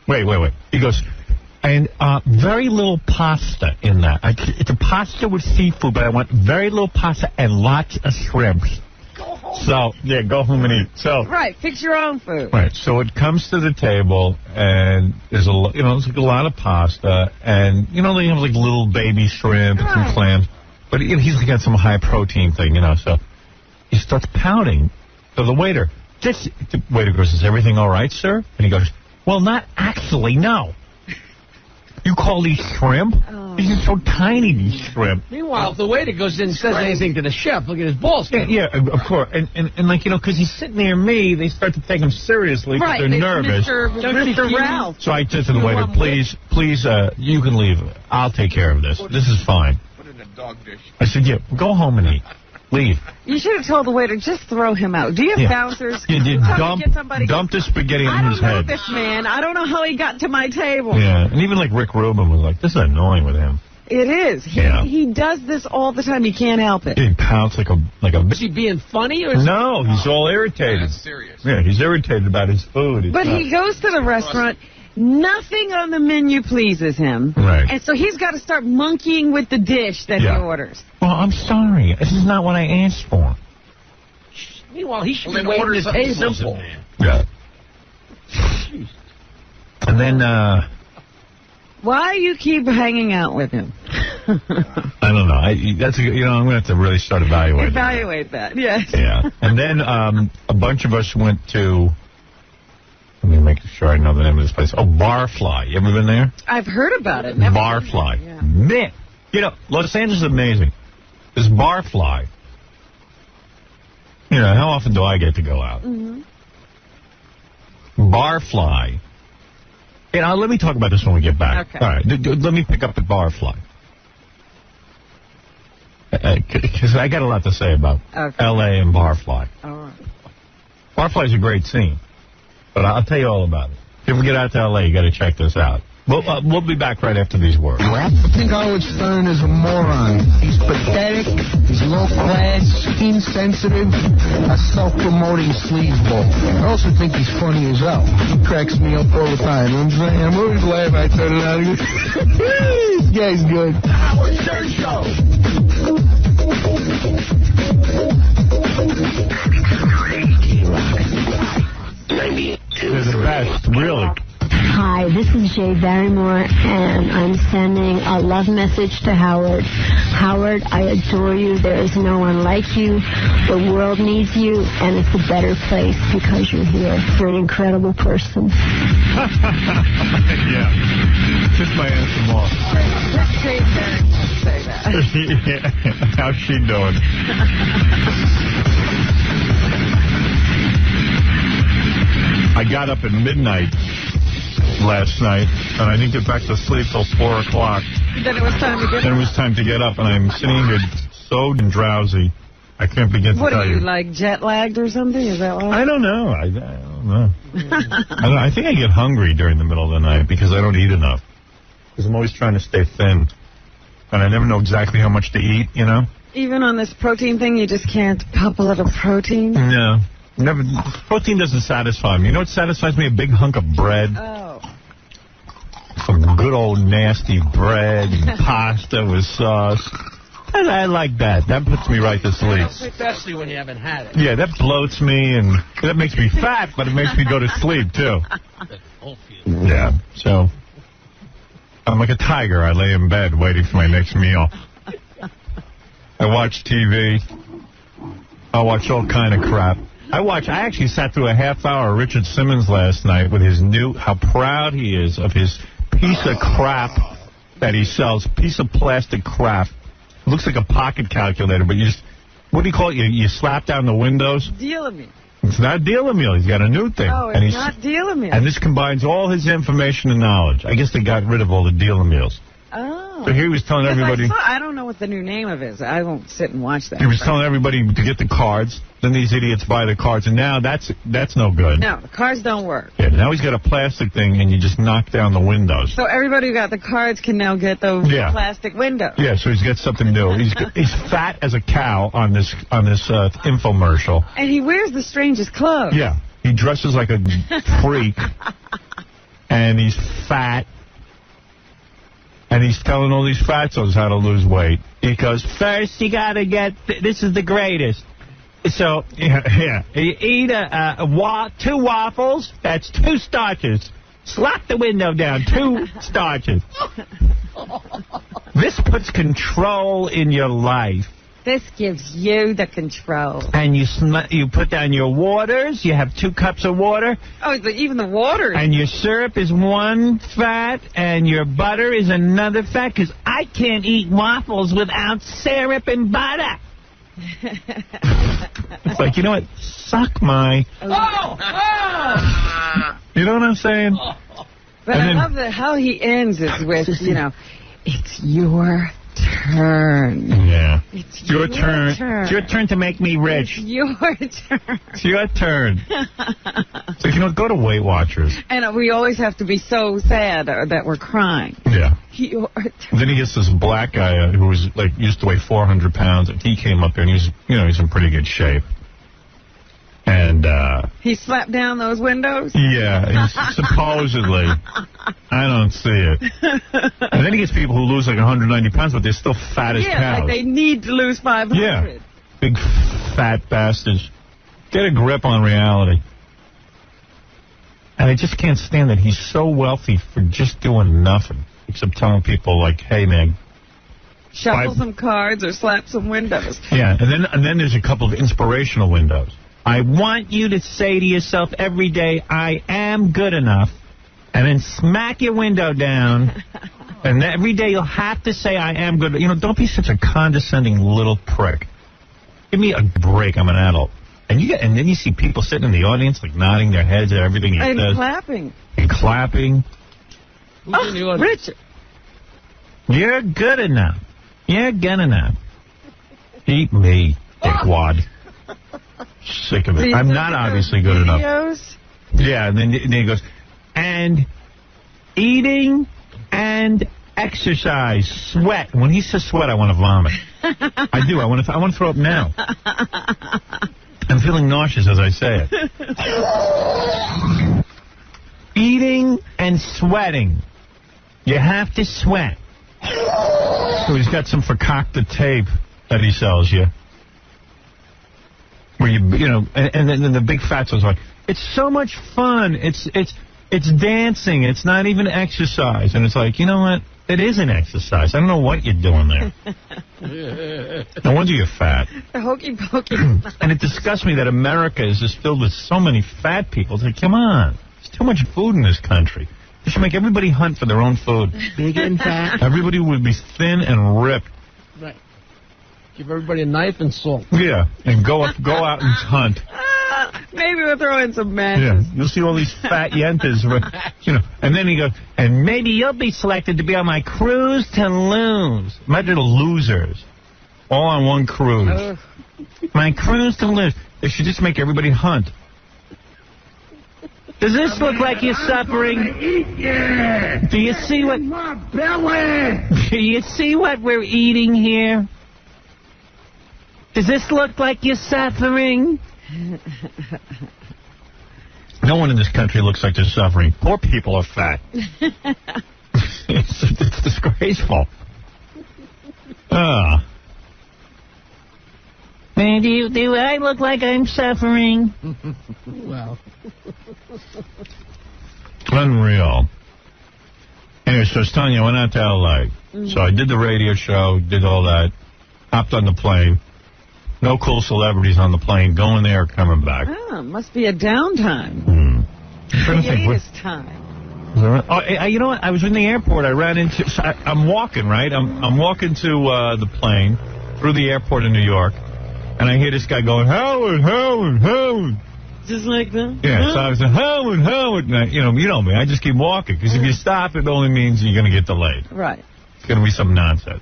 Wait. He goes, and very little pasta in that. It's a pasta with seafood, but I want very little pasta and lots of shrimps. So, yeah, go home and eat. So, right, fix your own food. Right, so it comes to the table, and there's there's like a lot of pasta, and, they have like little baby shrimp and some clams. But he's like got some high-protein thing, so he starts pouting to the waiter. The waiter goes, is everything all right, sir? And he goes, well, not actually, no. You call these shrimp? These are so tiny, these shrimp. Meanwhile, if the waiter goes in and says anything to the chef, look at his balls. Yeah, of course. And because he's sitting near me, they start to take him seriously because they're nervous. Mr. Ralph. So I said to the waiter, please, you can leave. I'll take care of this. This is fine. Put it in a dog dish. I said, yeah, go home and eat. Leave. You should have told the waiter, just throw him out. Do you have bouncers? Dump the spaghetti on his head. I don't know this man. I don't know how he got to my table. Yeah, and even like Rick Rubin was like, this is annoying with him. It is. He does this all the time. He can't help it. He pouts like a. Is he being funny or? No, he's all irritated. That's serious. Yeah, he's irritated about his food. But he goes to the restaurant. Nothing on the menu pleases him. Right. And so he's got to start monkeying with the dish that he orders. Well, I'm sorry. This is not what I asked for. Meanwhile, he should be waiting his table. Simple. Yeah. And then, why you keep hanging out with him? I don't know. I'm going to have to really start evaluating. Evaluate that, yes. Yeah. And then a bunch of us went to, let me make sure I know the name of this place. Oh, Barfly. You ever been there? I've heard about it. Barfly. Yeah. Man, Los Angeles is amazing. This Barfly. How often do I get to go out? Mm-hmm. Barfly. Let me talk about this when we get back. Okay. All right. Let me pick up at Barfly. Because I got a lot to say about L.A. and Barfly. All right. Barfly's a great scene. But I'll tell you all about it. If you ever get out to L.A., you got to check this out. We'll be back right after these words. I think Howard Stern is a moron. He's pathetic, he's low class, insensitive, a self-promoting sleazeball. I also think he's funny as hell. He cracks me up all the time. I'm saying, I'm always laughing. I turn it on and go, this guy's good. Howard Stern Show. They're the best, really. Hi, this is Jay Barrymore, and I'm sending a love message to Howard. Howard, I adore you. There is no one like you. The world needs you, and it's a better place because you're here. You're an incredible person. Yeah. Just my answer, Moss. Jay Barrymore say that. Yeah. How's she doing? I got up at midnight last night, and I didn't get back to sleep till 4 o'clock. Then it was time to get up. Then it was time to get up, and I'm sitting here so drowsy, I can't begin to tell you. What are you, like jet-lagged or something? Is that why? I don't know. I don't know. I think I get hungry during the middle of the night because I don't eat enough. Because I'm always trying to stay thin. And I never know exactly how much to eat, Even on this protein thing, you just can't pump a little protein? No. Never. Protein doesn't satisfy me. You know what satisfies me? A big hunk of bread. Oh. Some good old nasty bread and pasta with sauce. I like that. That puts me right to sleep. Especially when you haven't had it. Yeah, that bloats me, and that makes me fat, but it makes me go to sleep, too. Yeah, so I'm like a tiger. I lay in bed waiting for my next meal. I watch TV. I watch all kind of crap. I actually sat through a half-hour of Richard Simmons last night with his how proud he is of his piece of crap that he sells, piece of plastic crap. It looks like a pocket calculator, but you just, what do you call it? You slap down the windows? Deal-a-meal. It's not Deal-a-meal. He's got a new thing. Oh, it's not Deal-a-meal. And this combines all his information and knowledge. I guess they got rid of all the Deal-a-meals. Oh. So here he was telling everybody. I don't know what the new name of it is. I won't sit and watch that. He was telling everybody to get the cards. Then these idiots buy the cards, and now that's no good. No, the cards don't work. Yeah, now he's got a plastic thing, and you just knock down the windows. So everybody who got the cards can now get those plastic windows. Yeah, so he's got something new. He's fat as a cow on this infomercial. And he wears the strangest clothes. Yeah, he dresses like a freak, and he's fat. And he's telling all these fatzos how to lose weight. He goes, first you got to get, this is the greatest. So, you eat 2 waffles, that's 2 starches. Slap the window down, 2 starches. This puts control in your life. This gives you the control. And you put down your waters. You have 2 cups of water. Oh, even the water. And your syrup is 1 fat, and your butter is another fat, because I can't eat waffles without syrup and butter. It's like, you know what? Suck my... You know what I'm saying? But I love how he ends it with, it's your turn. turn. Yeah. It's your turn. It's your turn to make me rich. It's your turn. It's your turn. So, go to Weight Watchers. And we always have to be so sad that we're crying. Yeah. Your turn. Then he gets this black guy who was, used to weigh 400 pounds. And he came up there, and he's in pretty good shape. And, he slapped down those windows? Yeah, supposedly. I don't see it. And then he gets people who lose 190 pounds, but they're still fat as cows. Yeah, they need to lose 500. Yeah. Big fat bastards. Get a grip on reality. And I just can't stand that he's so wealthy for just doing nothing, except telling people, hey, man. Shuffle some cards or slap some windows. Yeah, and then there's a couple of inspirational windows. I want you to say to yourself every day, I am good enough, and then smack your window down, and every day you'll have to say, I am good. Don't be such a condescending little prick. Give me a break. I'm an adult. And then you see people sitting in the audience, nodding their heads at everything he says. And clapping. And clapping. Oh, Richard. You're good enough. You're good enough. Eat me, dickwad. Sick of it. I'm not obviously good enough. Yeah, and then he goes, and eating and exercise, sweat. When he says sweat, I want to vomit. I do. I want to throw up now. I'm feeling nauseous as I say it. Eating and sweating. You have to sweat. So he's got some fakakta tape that he sells you. Where and then the big fat one's like, it's so much fun. It's dancing. It's not even exercise. And it's like, you know what? It is an exercise. I don't know what you're doing there. No wonder you're fat. The hokey pokey. And it disgusts me that America is just filled with so many fat people. It's like, come on. There's too much food in this country. They should make everybody hunt for their own food. Big and fat. Everybody would be thin and ripped. Right. Give everybody a knife and salt. Yeah, and go out and hunt. Maybe we'll throw in some matches. Yeah, you'll see all these fat yentas, and then he goes, and maybe you'll be selected to be on my cruise to lose. Imagine the losers, all on one cruise. My cruise to lose. They should just make everybody hunt. Does this look like you're suffering? Do you see what? My belly. Do you see what we're eating here? Does this look like you're suffering? No one in this country looks like they're suffering. Poor people are fat. It's disgraceful. Man, do I look like I'm suffering? Well. Unreal. Anyway, so I was telling you, I went out to L.A. So I did the radio show, did all that, hopped on the plane. No cool celebrities on the plane going there or coming back. Oh, must be a downtime. Hiatus time. Oh, you know what? I was in the airport. I ran into... I'm walking, right? I'm walking to the plane through the airport in New York, and I hear this guy going, Howard, Howard, Howard. Just like that? Yeah, so I was like, Howard, Howard. And you know me. I just keep walking, because if you stop, it only means you're going to get delayed. Right. It's going to be some nonsense.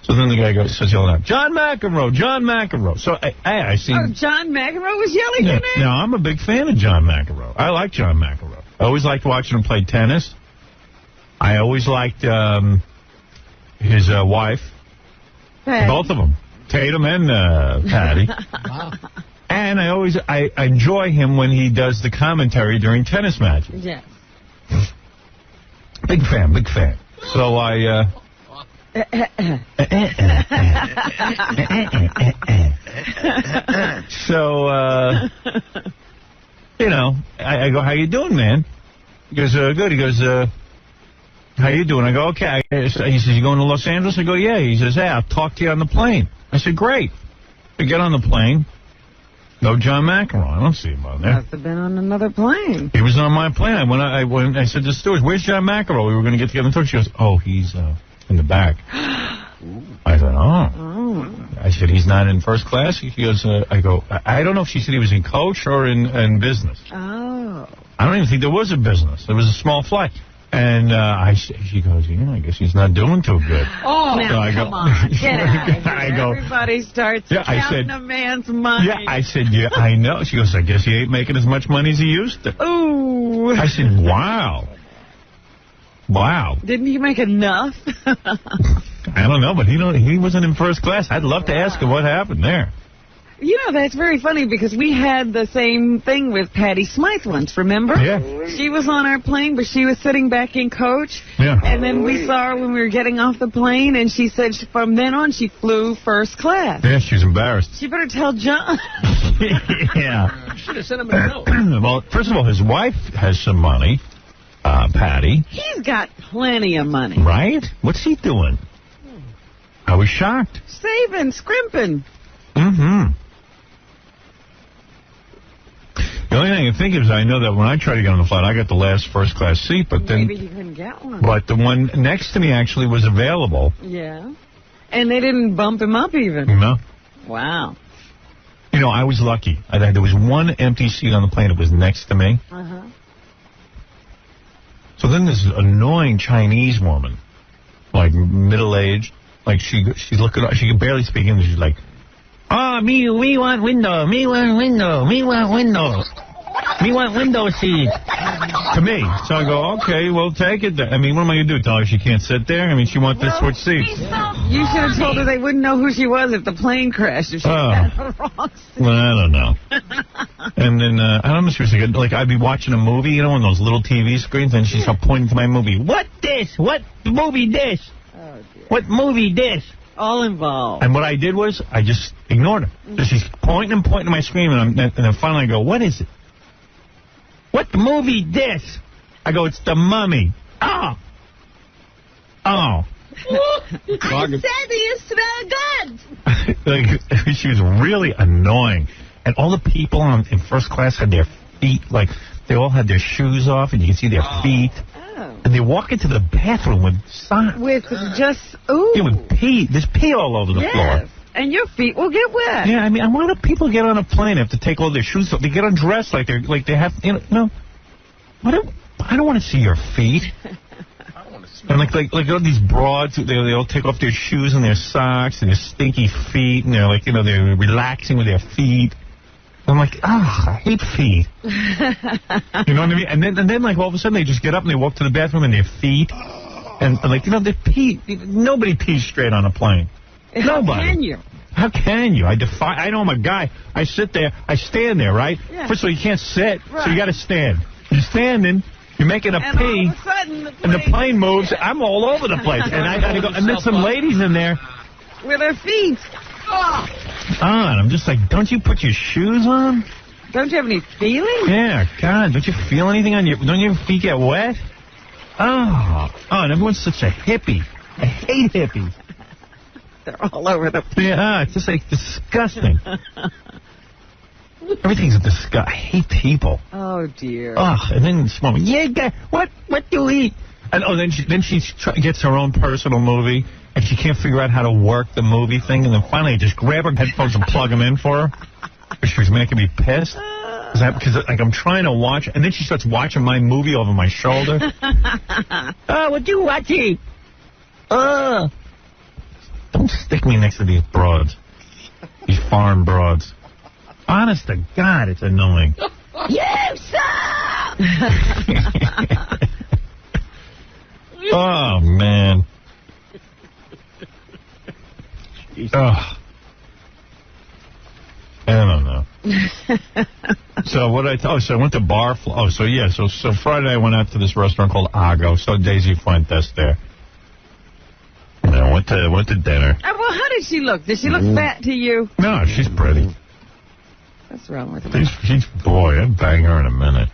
So then the guy says yelling out, John McEnroe, John McEnroe. So I seen... Oh, John McEnroe was yelling your name? Now, I'm a big fan of John McEnroe. I like John McEnroe. I always liked watching him play tennis. I always liked his wife. Patty. Both of them. Tatum and Patty. Wow. And I enjoy him when he does the commentary during tennis matches. Yes. Big fan, big fan. So I... So, I go, how you doing, man? He goes, good. He goes, how you doing? I go, okay. He says, you going to Los Angeles? I go, yeah. He says, hey, I'll talk to you on the plane. I said, great. We get on the plane. No John McEnroe. I don't see him on there. Must have been on another plane. He was on my plane. I said to the steward, where's John McEnroe? We were going to get together and talk. She goes, oh, he's in the back. I said, oh. I said, he's not in first class? She goes, I go, I don't know if she said he was in coach or in business. Oh. I don't even think there was a business. There was a small flight. And she goes, I guess he's not doing too good. Oh, now, so come on. Get out of here. I go, everybody starts counting a man's money. Yeah, I said, yeah, I know. She goes, I guess he ain't making as much money as he used to. Ooh. I said, wow. Wow. Didn't he make enough? I don't know, but he wasn't in first class. I'd love to ask him what happened there. That's very funny because we had the same thing with Patty Smythe once, remember? Yeah. She was on our plane, but she was sitting back in coach. Yeah. And then we saw her when we were getting off the plane, and she said from then on she flew first class. Yeah, she was embarrassed. She better tell John. Yeah. Should have sent him a note. Well, first of all, his wife has some money, Patty. He's got plenty of money. Right? What's he doing? I was shocked. Saving, scrimping. Mm-hmm. The only thing I think is I know that when I tried to get on the flight, I got the last first-class seat, but then... Maybe he couldn't get one. But the one next to me actually was available. Yeah. And they didn't bump him up even. No. Wow. I was lucky. There was one empty seat on the plane. It was next to me. Uh-huh. So then this annoying Chinese woman, like middle-aged, like she's looking, she can barely speak English. She's like, me want window, me want window, me want window. Me want window seat. To me. So I go, okay, well, take it. I mean, what am I going to do? Tell her she can't sit there? I mean, she wants to switch seats. You should have told her they wouldn't know who she was if the plane crashed. If she had the wrong seat. Well, I don't know. And then, I don't know, she was like, I'd be watching a movie, on those little TV screens, and she's pointing to my movie. What this? What movie this? Oh, dear. What movie this? All involved. And what I did was, I just ignored her. So she's pointing and pointing to my screen, and then finally I go, what is it? What movie this? I go, it's The Mummy. Oh. I said you smell good. Like, she was really annoying. And all the people in first class had their feet, like, they all had their shoes off, and you can see their feet. Oh. And they walk into the bathroom with socks. With just, ooh. Yeah, with pee. There's pee all over the floor. And your feet will get wet. Yeah, I mean, why do people get on a plane and have to take all their shoes off? They get undressed like they have, I don't want to see your feet. And like all these broads, they all take off their shoes and their socks and their stinky feet, and they're like, they're relaxing with their feet. I'm like, I hate feet. You know what I mean? And then like all of a sudden they just get up and they walk to the bathroom in their feet, and like they pee. Nobody pees straight on a plane. Nobody. How can you? How can you? I know I'm a guy. I sit there. I stand there, right? Yeah. First of all, you can't sit, so you got to stand. You're standing. You're making a pee, all of a sudden and the plane moves. I'm all over the place, and I got to go. And then some ladies in there with their feet. And I'm just like, don't you put your shoes on? Don't you have any feeling? Yeah, God, don't you feel anything on your? Don't your feet get wet? And everyone's such a hippie. I hate hippies. They're all over the place. Yeah, it's just like disgusting. Everything's a disgust. I hate people. Oh dear. And then this woman, what do we eat? And then she gets her own personal movie, and she can't figure out how to work the movie thing, and then finally I just grab her headphones and plug them in for her. She was making me pissed. Because like I'm trying to watch, and then she starts watching my movie over my shoulder. What you watching? Don't stick me next to these broads. These foreign broads. Honest to God, it's annoying. Yes, sir! Oh, man. I don't know. So what so I went to Bar. So Friday I went out to this restaurant called Ago. So Daisy Fuentes there. Went to dinner. Well, how did she look? Did she look fat to you? No, she's pretty. What's wrong with her? Boy, I'd bang her in a minute.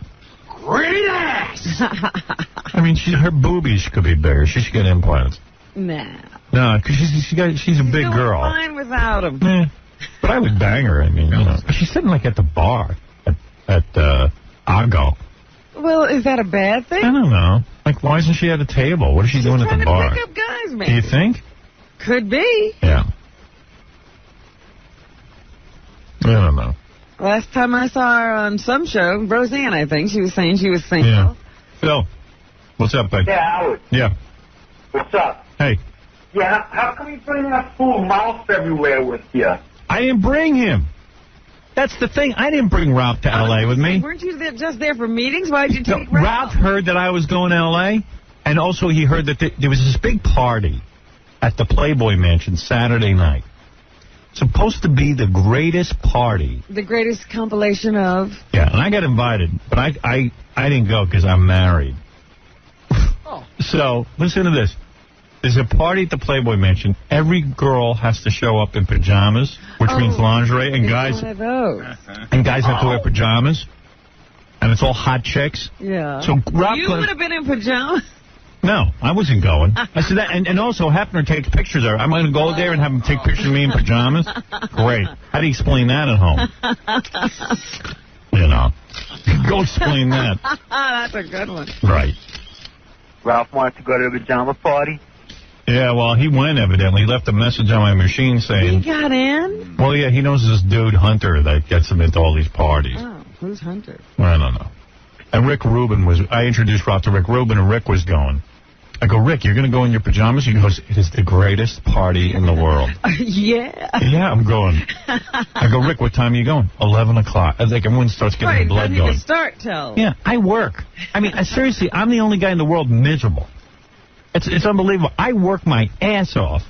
Great ass! I mean, her boobies could be bigger. She should get implants. Nah. No, because she's a big girl. Fine without them. Yeah. But I would bang her. I mean, But she's sitting like at the bar at Ago. Well, is that a bad thing? I don't know. Like, why isn't she at a table? What is she doing at the bar? Pick up guys, man. Do you think? Could be. Yeah. I don't know. Last time I saw her on some show, Roseanne, I think, she was saying she was single. Yeah. Phil. What's up, bud? Yeah, Howard. Yeah. What's up? Hey. Yeah, how come you bring that fool Mouse everywhere with you? I didn't bring him. That's the thing. I didn't bring Ralph to L.A. with me. Weren't you just there for meetings? Why did you take Ralph heard that I was going to L.A., and also he heard that there was this big party at the Playboy Mansion Saturday night. Supposed to be the greatest party. The greatest compilation of... Yeah, and I got invited, but I didn't go because I'm married. Oh. So, listen to this. There's a party at the Playboy Mansion. Every girl has to show up in pajamas, which means lingerie, and guys one of those. And guys have to wear pajamas, and it's all hot chicks. Yeah. So Rob you would have been in pajamas? No, I wasn't going. I said that, and also Hefner takes pictures of her. I'm going to go there and have him take pictures of me in pajamas? Great. How do you explain that at home? You know. Go explain that. That's a good one. Right. Ralph wanted to go to the pajama party? Yeah, well, he went, evidently. He left a message on my machine saying... He got in? Well, yeah, he knows this dude, Hunter, that gets him into all these parties. Oh, who's Hunter? I don't know. And Rick Rubin was... I introduced Ralph to Rick Rubin, and Rick was going. I go, Rick, you're going to go in your pajamas? He goes, it is the greatest party in the world. Yeah. Yeah, I'm going. I go, Rick, what time are you going? 11 o'clock. I think everyone starts getting the blood going. Right, start till. Yeah, I work. I mean, seriously, I'm the only guy in the world miserable. It's unbelievable. I work my ass off.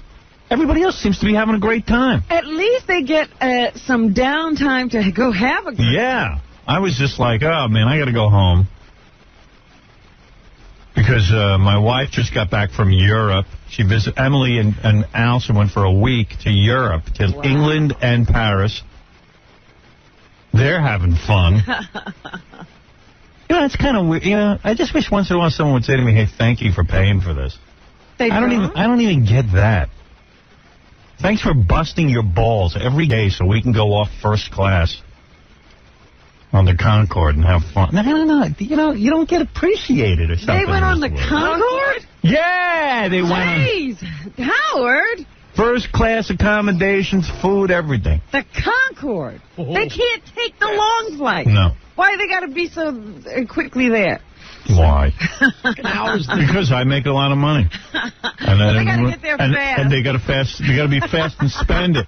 Everybody else seems to be having a great time. At least they get some downtime to go have a good time. Yeah. I was just like, oh, man, I got to go home. Because my wife just got back from Europe. She visited Emily and Alison went for a week to Europe, to England and Paris. They're having fun. You know, it's kind of weird. You know, I just wish once in a while someone would say to me, hey, thank you for paying for this. I don't even get that. Thanks for busting your balls every day so we can go off first class on the Concorde and have fun. I don't know. You know, you don't get appreciated or something. They went on the Concorde? Yeah, they went on. Jeez, Howard. First class accommodations, food, everything. The Concorde. They can't take the long flight. No. Why they got to be so quickly there? Why? Because I make a lot of money. And they got to get there fast. And they got to be fast and spend it.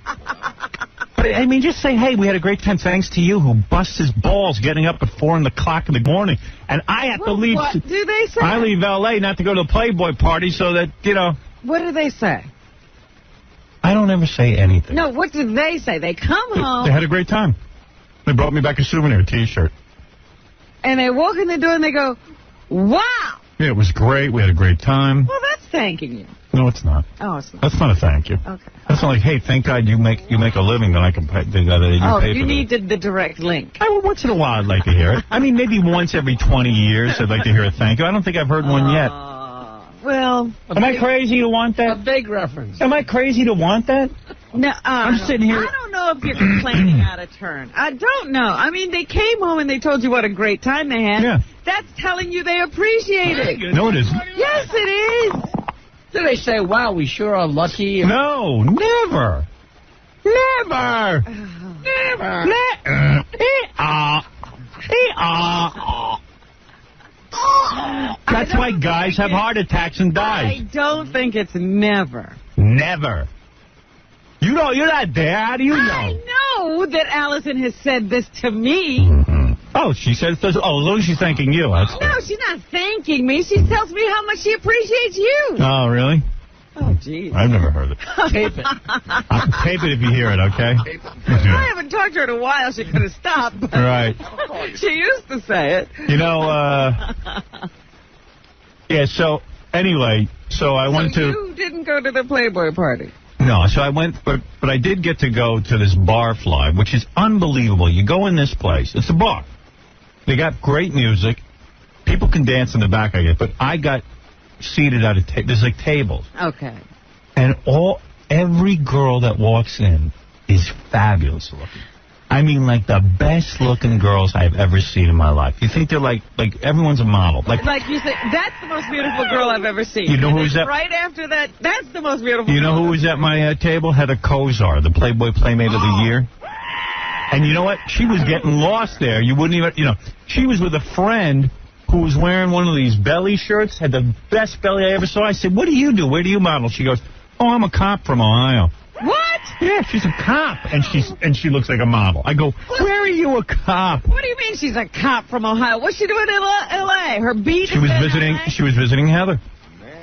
But, I mean, just say, hey, we had a great time thanks to you who busts his balls getting up at 4 o'clock in the morning. And I have to leave. What do they say? I leave L.A. not to go to the Playboy party so that, you know. What do they say? I don't ever say anything. No, what did they say? They come home. They had a great time. They brought me back a souvenir T-shirt. And they walk in the door and they go, wow. Yeah, it was great. We had a great time. Well, that's thanking you. No, it's not. Oh, it's not. That's not a thank you. Okay. That's not like, hey, thank God you make a living that I can pay. You needed the direct link. Once in a while I'd like to hear it. I mean, maybe once every 20 years I'd like to hear a thank you. I don't think I've heard one yet. Well, am I crazy to want that? A big reference. Am I crazy to want that? No, I'm sitting here. I don't know if you're complaining out of turn. I don't know. I mean, they came home and they told you what a great time they had. Yeah. That's telling you they appreciate it. No, it isn't. Yes, it is. Do they say, wow, we sure are lucky? No, never. Never. Never. That's why guys have heart attacks and die. I don't think it's never. Never. You know, you're not there. How do you know? I know that Allison has said this to me. Mm-hmm. Oh, she said this. Oh, as long as she's thanking you. No, she's not thanking me. She tells me how much she appreciates you. Oh, really? Oh, jeez. I've never heard it. Tape it. Tape it if you hear it, okay? I haven't talked to her in a while. She could have stopped. But right. She used to say it. You know, yeah, so, anyway, so I went to... you didn't go to the Playboy party? No, so I went, but I did get to go to this Barfly, which is unbelievable. You go in this place. It's a bar. They got great music. People can dance in the back, I guess, but I got seated at a table. There's like tables. Okay. And every girl that walks in is fabulous looking. I mean, like the best looking girls I've ever seen in my life. You think they're like everyone's a model. Like you said, that's the most beautiful girl I've ever seen. You know who's that? Right after that, that's the most beautiful. You know who was at my table? Heather Kozar, the Playboy Playmate of the Year. And you know what? She was getting lost there. You wouldn't even, she was with a friend who was wearing one of these belly shirts, had the best belly I ever saw. I said, what do you do? Where do you model? She goes, oh, I'm a cop from Ohio. What? Yeah, she's a cop, and she looks like a model. I go, where are you a cop? What do you mean she's a cop from Ohio? What's she doing in L.A.? Her beat? She was visiting Heather.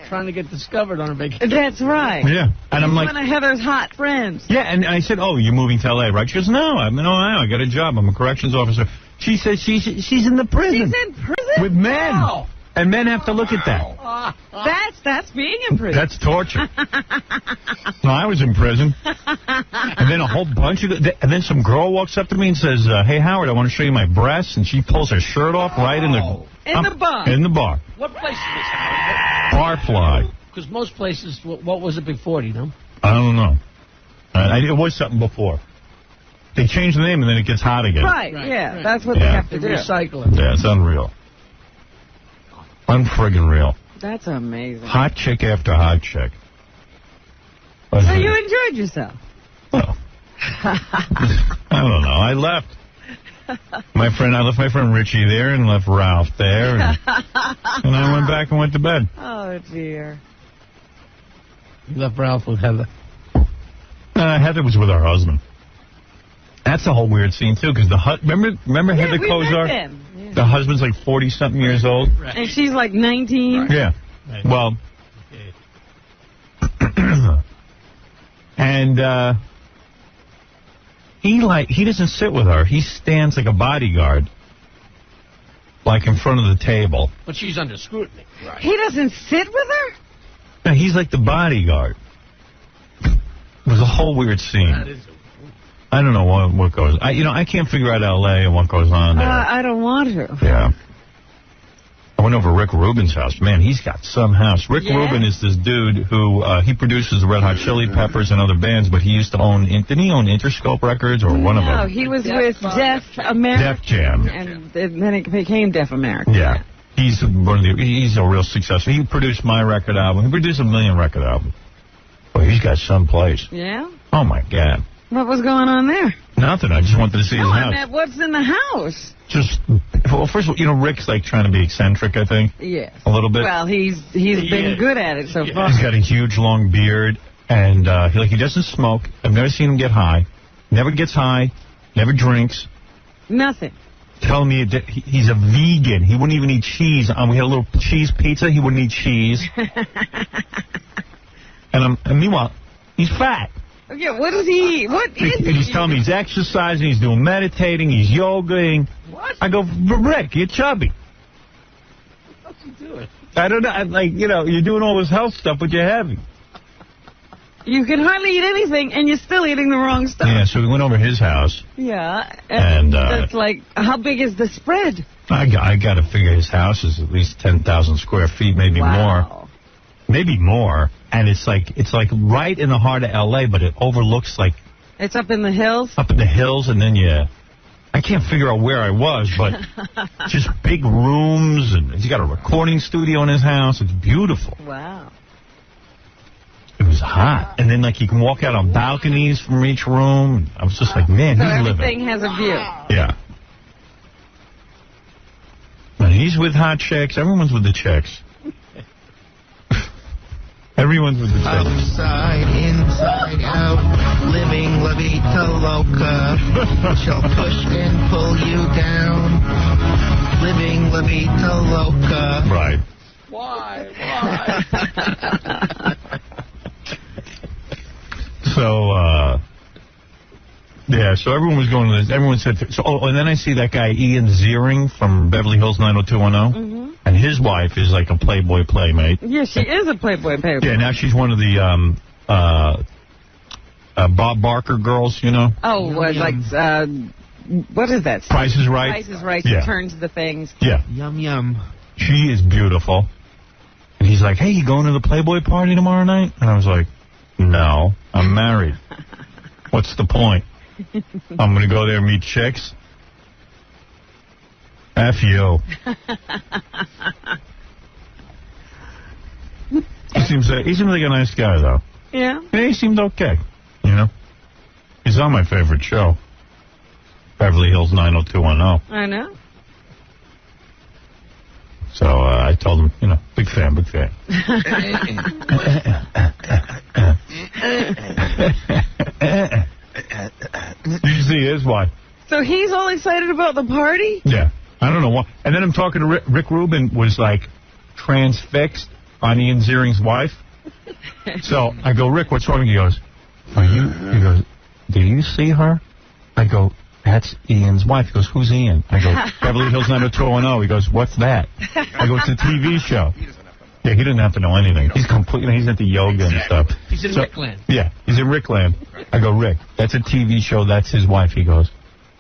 Trying to get discovered on her vacation. That's right. Yeah, and I'm like, one of Heather's hot friends. Yeah, and I said, oh, you're moving to L.A., right? She goes, no, I'm in Ohio. I got a job. I'm a corrections officer. She says she's in the prison. She's in prison? With men. Wow. And men have to look at that. That's being in prison. That's torture. No, I was in prison. And then a whole bunch of... And then some girl walks up to me and says, hey, Howard, I want to show you my breasts. And she pulls her shirt off right in the... In the bar? In the bar. What place is this, Howard? Barfly. Because most places, what was it before, do you know? I don't know. It was something before. They change the name and then it gets hot again. Right. That's what they have to do. Recycle it. Yeah, it's unreal. Unfriggin' real. That's amazing. Hot chick after hot chick. So you enjoyed yourself? Well, I don't know. I left. I left my friend Richie there and left Ralph there. And I went back and went to bed. Oh, dear. You left Ralph with Heather. Heather was with her husband. That's a whole weird scene, too, because remember Heather Kozar? Yeah. The husband's like 40-something years old. Right. And she's like 19. Right. Yeah. Right. Well, and he doesn't sit with her. He stands like a bodyguard, like in front of the table. But she's under scrutiny. Right. He doesn't sit with her? No, he's like the bodyguard. It was a whole weird scene. That is I don't know what goes. I can't figure out L.A. and what goes on there. I don't want to. Yeah. I went over to Rick Rubin's house. Man, he's got some house. Rick Rubin is this dude who he produces the Red Hot Chili Peppers and other bands, but he used to own. Didn't he own Interscope Records or one of them? No, he was with Def America. Def Jam. And then it became Def America. Yeah. He's a real success. He produced my record album. He produced a million record albums. Boy, he's got some place. Yeah? Oh, my God. What was going on there? Nothing. I just wanted to see his house. I meant, what's in the house? Well, first of all, Rick's like trying to be eccentric, I think. Yes. A little bit. Well, he's been good at it so far. He's got a huge, long beard, and he doesn't smoke. I've never seen him get high. Never gets high. Never drinks. Nothing. Telling me that he's a vegan. He wouldn't even eat cheese. We had a little cheese pizza. He wouldn't eat cheese. And meanwhile, he's fat. Okay, what does he eat? What is he? And he's telling me he's exercising, he's doing meditating, he's yogaing. What? I go, Rick, you're chubby. What's he doing? I don't know. You're doing all this health stuff, but you're heavy. You can hardly eat anything, and you're still eating the wrong stuff. Yeah, so we went over his house. Yeah. And that's like, how big is the spread? I got to figure his house is at least 10,000 square feet, maybe more. Maybe more. And it's like right in the heart of L.A., but it overlooks like... It's up in the hills? Up in the hills, and then I can't figure out where I was, but just big rooms, and he's got a recording studio in his house. It's beautiful. Wow. It was hot. And then, you can walk out on balconies from each room. I was just like, man, he's living. Everything has a view. Yeah. And he's with hot chicks. Everyone's with the chicks. Everyone's with the chicks. Outside, inside out, living la vida loca. She'll push and pull you down. Living la vida loca. Right. Why? So everyone was going to this. Everyone said, and then I see that guy Ian Ziering from Beverly Hills 90210, and his wife is like a Playboy playmate. Yeah, she is a Playboy playmate. Yeah, now she's one of the Bob Barker girls, Oh, what is that? Price is Right. Price is Right. Yeah. She turns the things. Yeah. Yum, yum. She is beautiful. And he's like, hey, you going to the Playboy party tomorrow night? And I was like, no, I'm married. What's the point? I'm going to go there and meet chicks? F you. He seems like a nice guy, though. Yeah? Yeah, he seemed okay, He's on my favorite show, Beverly Hills 90210. I know. So I told him, you know, big fan. Did you see his wife? So he's all excited about the party? Yeah. I don't know why. And then I'm talking to Rick Rubin was like transfixed on Ian Ziering's wife. So I go, Rick, what's wrong? He goes, he goes, do you see her? I go, that's Ian's wife. He goes, who's Ian? I go, Beverly Hills 90210. He goes, what's that? I go, it's a TV show. Yeah, he didn't have to know anything. He's completely, he's into yoga and stuff. He's in Rickland. Yeah, he's in Rickland. I go, Rick, that's a TV show. That's his wife. He goes,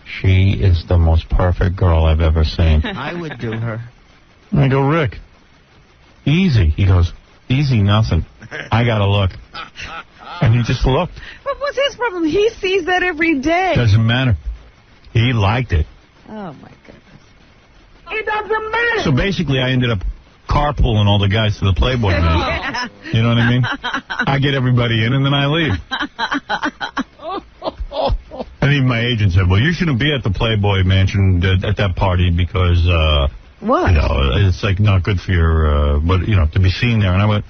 she is the most perfect girl I've ever seen. I would do her. I go, Rick, easy. He goes, easy nothing. I got to look. And he just looked. But what's his problem? He sees that every day. Doesn't matter. He liked it. Oh, my goodness. It doesn't matter. So basically, I ended up carpooling all the guys to the Playboy Mansion. You know what I mean? I get everybody in, and then I leave. And even my agent said, well, you shouldn't be at the Playboy Mansion at that party because, what? You know, it's like not good for your, but you know, to be seen there. And I went,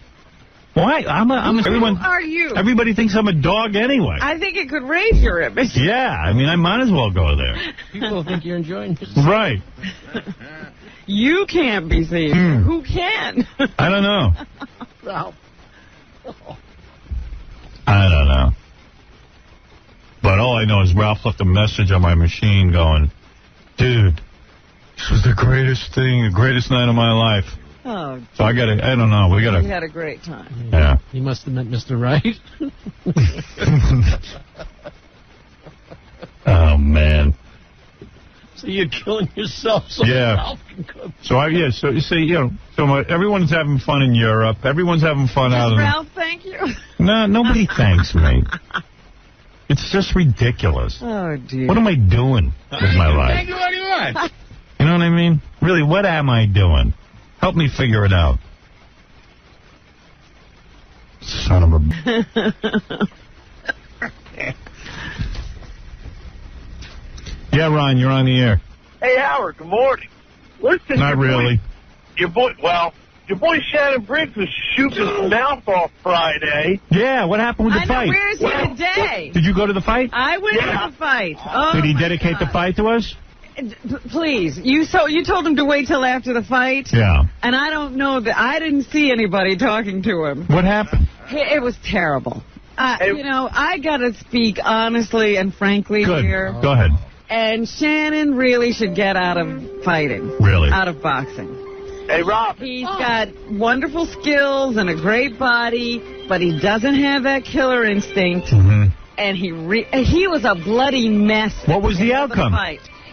why? Everyone. Who are you? Everybody thinks I'm a dog anyway. I think it could raise your image. Yeah, I mean, I might as well go there. People think you're enjoying yourself. Right. You can't be seen. Who can? I don't know. Ralph. I don't know. But all I know is Ralph left a message on my machine going, dude, this was the greatest thing, the greatest night of my life. Oh, so I don't know, we gotta. We had a great time. Yeah. He must have met Mr. Right. Oh, man. So you're killing yourself so Ralph can cook. So you see, you know, so everyone's having fun in Europe. Everyone's having fun out of. Ralph, thank you. No, nobody thanks me. It's just ridiculous. Oh, dear. What am I doing with my life? Thank you very much. You know what I mean? Really, what am I doing? Help me figure it out. Son of a... Yeah, Ron, you're on the air. Hey, Howard, good morning. Listen, Not really. Your boy Shannon Briggs was shooting his mouth off Friday. Yeah, what happened with the fight? Where is he today? Did you go to the fight? I went to the fight. Oh, did he dedicate the fight to us? Please, you told him to wait till after the fight? Yeah. And I don't know that I didn't see anybody talking to him. What happened? It was terrible. You know, I got to speak honestly and frankly here. Go ahead. And Shannon really should get out of fighting. Really? Out of boxing. Hey, Rob. He's got wonderful skills and a great body, but he doesn't have that killer instinct. Mm-hmm. And he was a bloody mess. What was the outcome?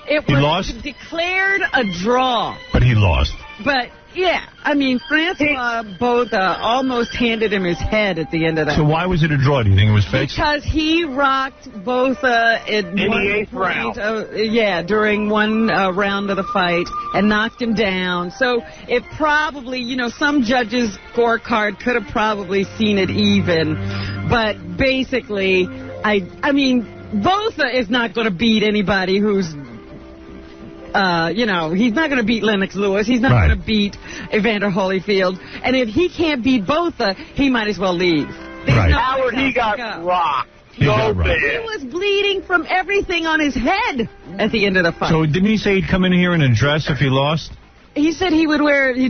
He lost? Declared a draw. But he lost. But, yeah, I mean, Francois both almost handed him his head at the end of that. So why was it a draw? Do you think it was fake? Because he rocked both in the 8th round. During one round of the fight and knocked him down. So it probably, you know, some judges' scorecard could have probably seen it even. But basically, I mean, Botha is not going to beat anybody who's you know, he's not going to beat Lennox Lewis. He's not going to beat Evander Holyfield. And if he can't beat Botha, he might as well leave. Howard, he got rocked. He was bleeding from everything on his head at the end of the fight. So didn't he say he'd come in here in a dress if he lost? He said he'd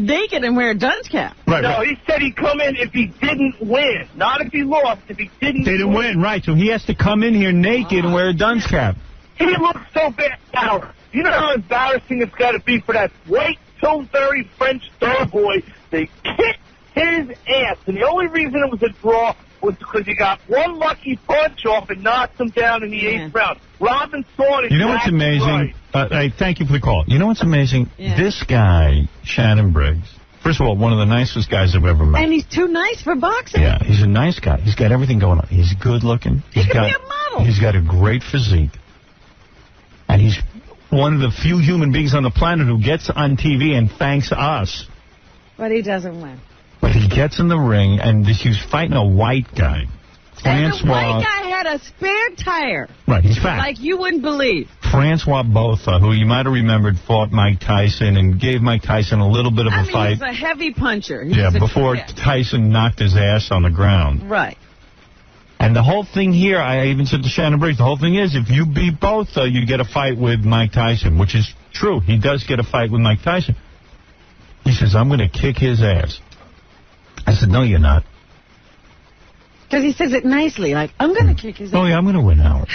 naked and wear a dunce cap. He said he'd come in if he didn't win. Not if he lost, if he didn't win. Right, so he has to come in here naked and wear a dunce cap. He looks so bad, Howard. You know how embarrassing it's got to be for that white Pillsbury French Starboy. They kicked his ass, and the only reason it was a draw was because he got one lucky punch off and knocked him down in the 8th round. Robin saw it. You know what's amazing? Right. Thank you for the call. You know what's amazing? Yeah. This guy, Shannon Briggs, first of all, one of the nicest guys I've ever met. And he's too nice for boxing. Yeah, he's a nice guy. He's got everything going on. He's good looking. He could be a model. He's got a great physique. And he's one of the few human beings on the planet who gets on TV and thanks us. But he doesn't win. But he gets in the ring, and he was fighting a white guy. And the white guy had a spare tire. Right, he's fat. Like you wouldn't believe. Francois Botha, who you might have remembered fought Mike Tyson and gave Mike Tyson a little bit of a fight. He's a heavy puncher. Before Tyson knocked his ass on the ground. Right. And the whole thing here, I even said to Shannon Briggs, the whole thing is, if you beat Botha, you get a fight with Mike Tyson, which is true. He does get a fight with Mike Tyson. He says, I'm going to kick his ass. I said, no, you're not. Because he says it nicely, like, I'm going to kick his ass. Oh, yeah, I'm going to win, Howard.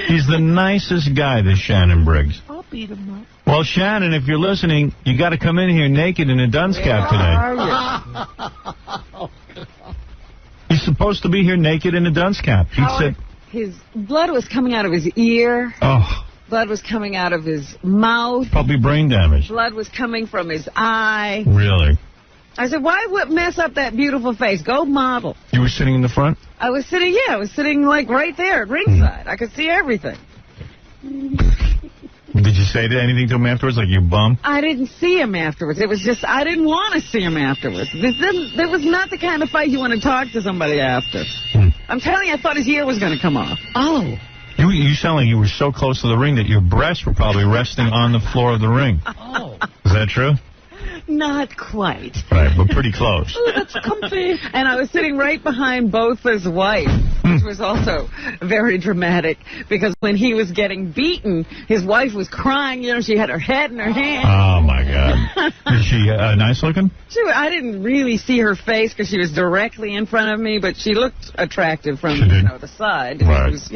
He's the nicest guy, this Shannon Briggs. I'll beat him up. Well, Shannon, if you're listening, you got to come in here naked in a dunce cap today. He's supposed to be here naked in a dunce cap. He said his blood was coming out of his ear. Oh. Blood was coming out of his mouth. Probably brain damage. Blood was coming from his eye. Really? I said, why would mess up that beautiful face? Go model. You were sitting in the front? I was sitting, like right there at ringside. I could see everything. Did you say anything to him afterwards, like you bum? I didn't see him afterwards. It was just, I didn't want to see him afterwards. That was not the kind of fight you want to talk to somebody after. I'm telling you, I thought his ear was going to come off. Oh. You sound like you were so close to the ring that your breasts were probably resting on the floor of the ring. Oh. Is that true? Not quite. Right, but pretty close. Oh, that's comfy. And I was sitting right behind Botha's wife, which was also very dramatic, because when he was getting beaten, his wife was crying. You know, she had her head in her hand. Oh, my God. Is she nice looking? I didn't really see her face because she was directly in front of me, but she looked attractive from the side. Right. It was,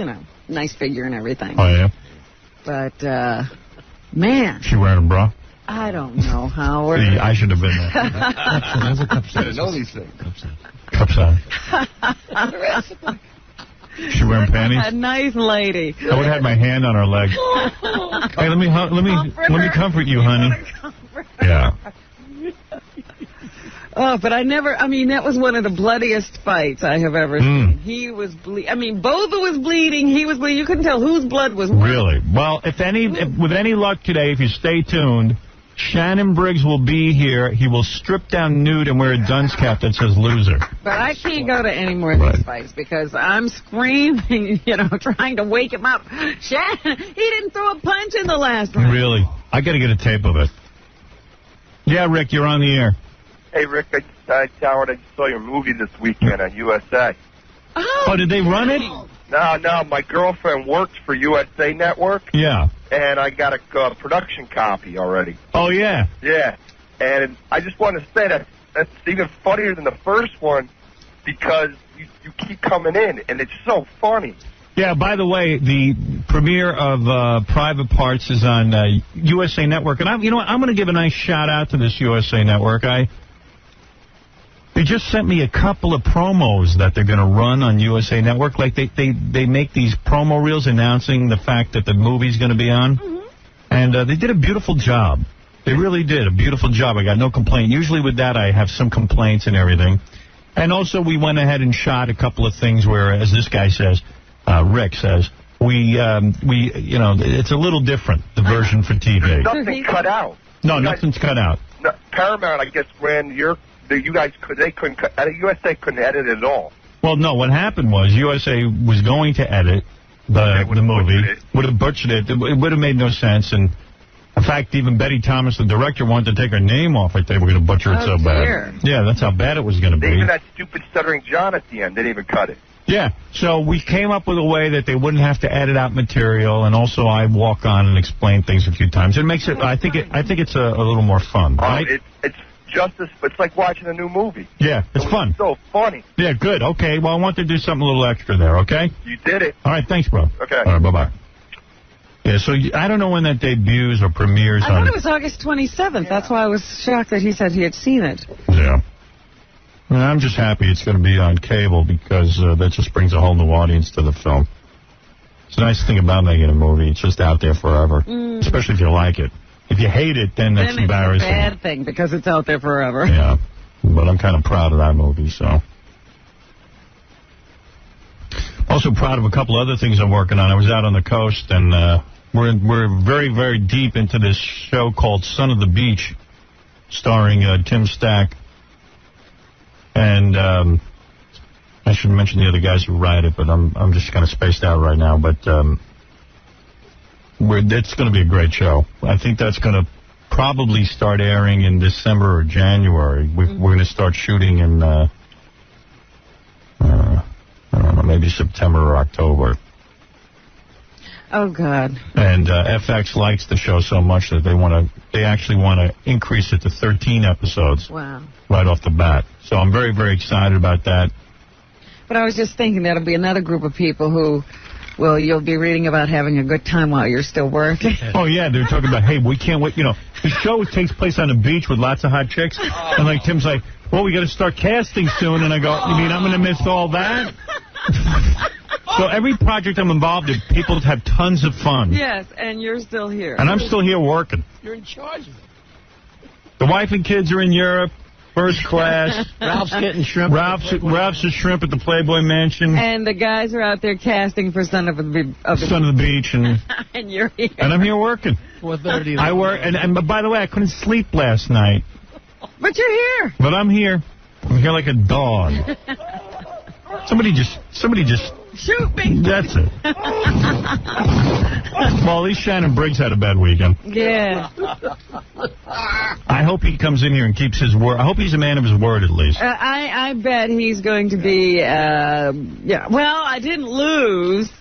nice figure and everything. Oh, yeah? But, man. She wearing a bra? I don't know, Howard. See, I should have been there. There's a cup size. I know these things. Cup size. She wearing panties? A nice lady. I would have had my hand on her leg. Hey, let me comfort you, honey. Yeah. Oh, but that was one of the bloodiest fights I have ever seen. He was bleeding. Botha was bleeding. He was bleeding. You couldn't tell whose blood was what. Really? Well, with any luck today, if you stay tuned, Shannon Briggs will be here. He will strip down nude and wear a dunce cap that says loser. But I can't go to any more of these fights because I'm screaming, trying to wake him up. Shannon, he didn't throw a punch in the last round. Really? I got to get a tape of it. Yeah, Rick, you're on the air. Hey, Rick, Howard, I just saw your movie this weekend on USA. Oh, did they run it? No, my girlfriend works for USA Network. Yeah. And I got a production copy already. Oh, yeah? Yeah. And I just want to say that's even funnier than the first one because you keep coming in, and it's so funny. Yeah, by the way, the premiere of Private Parts is on USA Network. And I'm going to give a nice shout-out to this USA Network. They just sent me a couple of promos that they're going to run on USA Network. Like, they make these promo reels announcing the fact that the movie's going to be on. And they did a beautiful job. They really did a beautiful job. I got no complaint. Usually with that, I have some complaints and everything. And also, we went ahead and shot a couple of things where, as this guy says, Rick says, it's a little different, the version for TV. There's nothing cut out. No, nothing's cut out. No, Paramount, I guess, ran you guys couldn't USA couldn't edit it at all. Well, no, what happened was USA was going to edit the movie, would have butchered it. It would have made no sense. And in fact, even Betty Thomas, the director, wanted to take her name off it. They were going to butcher it so bad. Yeah, that's how bad it was going to be. Even that stupid Stuttering John at the end, they didn't even cut it. Yeah, so we came up with a way that they wouldn't have to edit out material, and also I walk on and explain things a few times. It makes it. I think it's a little more fun, right? It's like watching a new movie. Yeah, it's fun. It's so funny. Yeah, good. Okay, well, I want to do something a little extra there, okay? You did it. All right, thanks, bro. Okay. All right, bye-bye. Yeah, so I don't know when that debuts or premieres. I thought it was August 27th. That's why I was shocked that he said he had seen it. Yeah. Well, I'm just happy it's going to be on cable because that just brings a whole new audience to the film. It's a nice thing about making a movie. It's just out there forever, especially if you like it. If you hate it, then that's embarrassing. It's a bad thing because it's out there forever. Yeah, but I'm kind of proud of that movie, so. Also proud of a couple other things I'm working on. I was out on the coast, and we're very, very deep into this show called Son of the Beach, starring Tim Stack. And I should mention the other guys who write it, but I'm just kind of spaced out right now. But it's going to be a great show. I think that's going to probably start airing in December or January. We're going to start shooting in, I don't know, maybe September or October. Oh, God. And FX likes the show so much that they actually want to increase it to 13 episodes. Wow. Right off the bat. So I'm very, very excited about that. But I was just thinking that'll be another group of people who, well, you'll be reading about having a good time while you're still working. Oh, yeah, they're talking about, hey, we can't wait. You know, the show takes place on the beach with lots of hot chicks. And, like, Tim's like, well, we got to start casting soon. And I go, you mean I'm going to miss all that? So every project I'm involved in, people have tons of fun. Yes, and you're still here. And I'm still here working. You're in charge of it. The wife and kids are in Europe, first class. Ralph's getting shrimp. Ralph's a shrimp at the Playboy Mansion. And the guys are out there casting for Son of the Beach. And, and you're here. And I'm here working. 4:30. I work. And by the way, I couldn't sleep last night. But you're here. But I'm here. I'm here like a dog. Somebody just shoot me. That's it. Well, at least Shannon Briggs had a bad weekend. Yeah. I hope he comes in here and keeps his word. I hope he's a man of his word, at least. I bet he's going to be, yeah. Well, I didn't lose,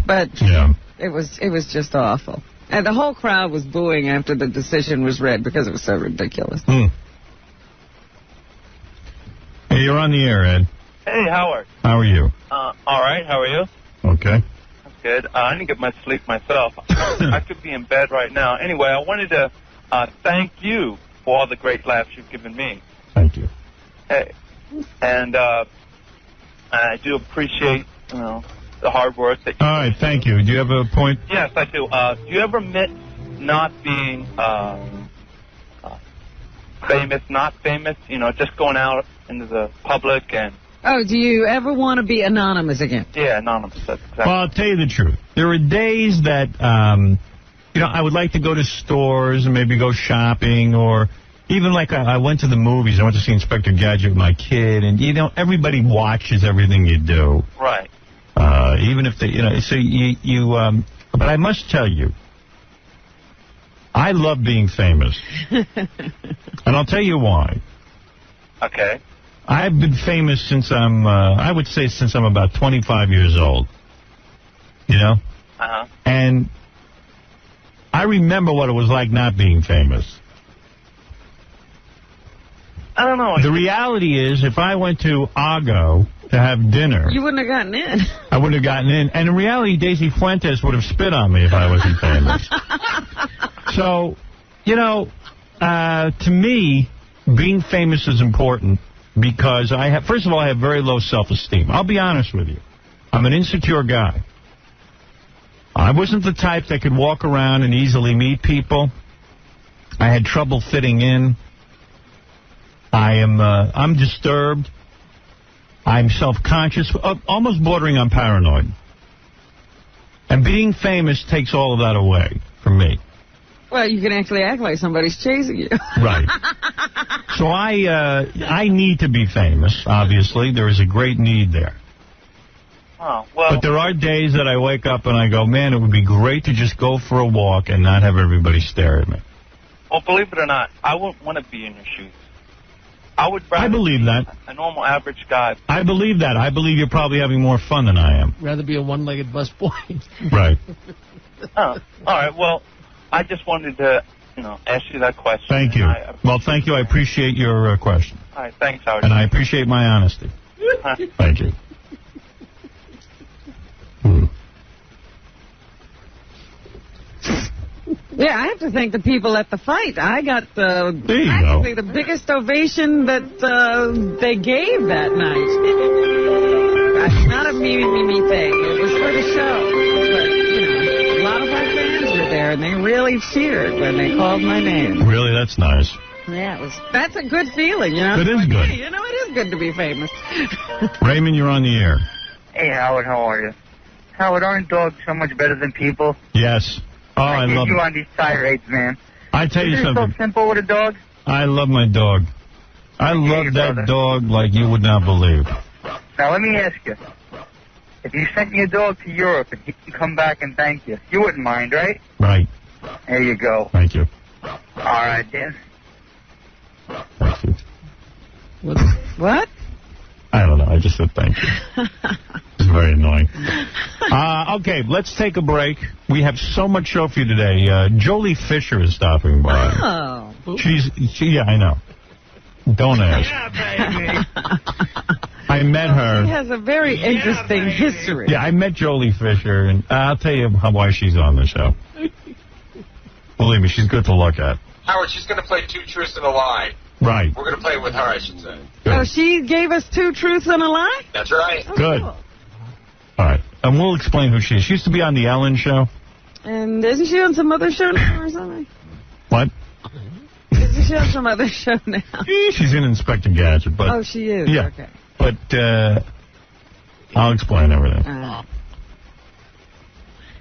but yeah. It was just awful. And the whole crowd was booing after the decision was read because it was so ridiculous. Hey, you're on the air, Ed. Hey, Howard. How are you? All right. How are you? Okay. That's good. I didn't get much sleep myself. I could be in bed right now. Anyway, I wanted to thank you for all the great laughs you've given me. Thank you. Hey, and I do appreciate, the hard work that you. All right. Thank you. Do you have a point? Yes, I do. Do you ever admit not being famous, not famous? Just going out into the public and. Oh, do you ever want to be anonymous again? Yeah, anonymous. That's exactly. Well, I'll tell you the truth. There are days that, I would like to go to stores and maybe go shopping, or even like I went to the movies. I went to see Inspector Gadget with my kid, and, everybody watches everything you do. Right. Even if they, so but I must tell you, I love being famous. And I'll tell you why. Okay. I've been famous since I would say since I'm about 25 years old. Uh-huh. And I remember what it was like not being famous. I don't know. The reality is, if I went to Argo to have dinner... You wouldn't have gotten in. I wouldn't have gotten in. And in reality, Daisy Fuentes would have spit on me if I wasn't famous. So, to me, being famous is important. Because first of all, I have very low self-esteem. I'll be honest with you. I'm an insecure guy. I wasn't the type that could walk around and easily meet people. I had trouble fitting in. I'm disturbed. I'm self-conscious, almost bordering on paranoid. And being famous takes all of that away from me. Well, you can actually act like somebody's chasing you. Right. So I need to be famous, obviously. There is a great need there. Oh, well. But there are days that I wake up and I go, man, it would be great to just go for a walk and not have everybody stare at me. Well, believe it or not, I wouldn't want to be in your shoes. I would rather I believe that. A normal, average guy. I believe that. I believe you're probably having more fun than I am. Rather be a one-legged busboy. Right. Oh, all right, well. I just wanted to, ask you that question. Thank you. Well, thank you. I appreciate your question. All right, thanks, Howard. And I appreciate my honesty. Thank you. Yeah, I have to thank the people at the fight. I got practically the biggest ovation that they gave that night. It's not a me thing. It was for the show. But, a lot of our fans were there, and they really cheered when they called my name. Really? That's nice. Yeah, that's a good feeling, It is good. Hey, it is good to be famous. Raymond, you're on the air. Hey, Howard, how are you? Howard, aren't dogs so much better than people? Yes. Oh, I love you it. on these tirades, man. I tell you something. It's so simple with a dog. I love my dog. I love that dog like you would not believe. Now, let me ask you. If you sent your dog to Europe and he can come back and thank you, you wouldn't mind, right? Right. There you go. Thank you. All right, then. Thank you. What? I don't know. I just said thank you. It's very annoying. Okay, let's take a break. We have so much show for you today. Jolie Fisher is stopping by. Oh. Yeah, I know. Don't ask. Yeah, baby. I met her. She has a very interesting history. Yeah, I met Jolie Fisher, and I'll tell you why she's on the show. Believe me, she's good to look at. Howard, she's going to play 2 truths and a lie. Right. We're going to play it with her, I should say. Good. Oh, she gave us 2 truths and a lie? That's right. Oh, Good. Cool. All right. And we'll explain who she is. She used to be on the Ellen Show. And isn't she on some other show now or something? What? Isn't she on some other show now? She's in Inspector Gadget. But, oh, she is? Yeah. Okay. But I'll explain everything.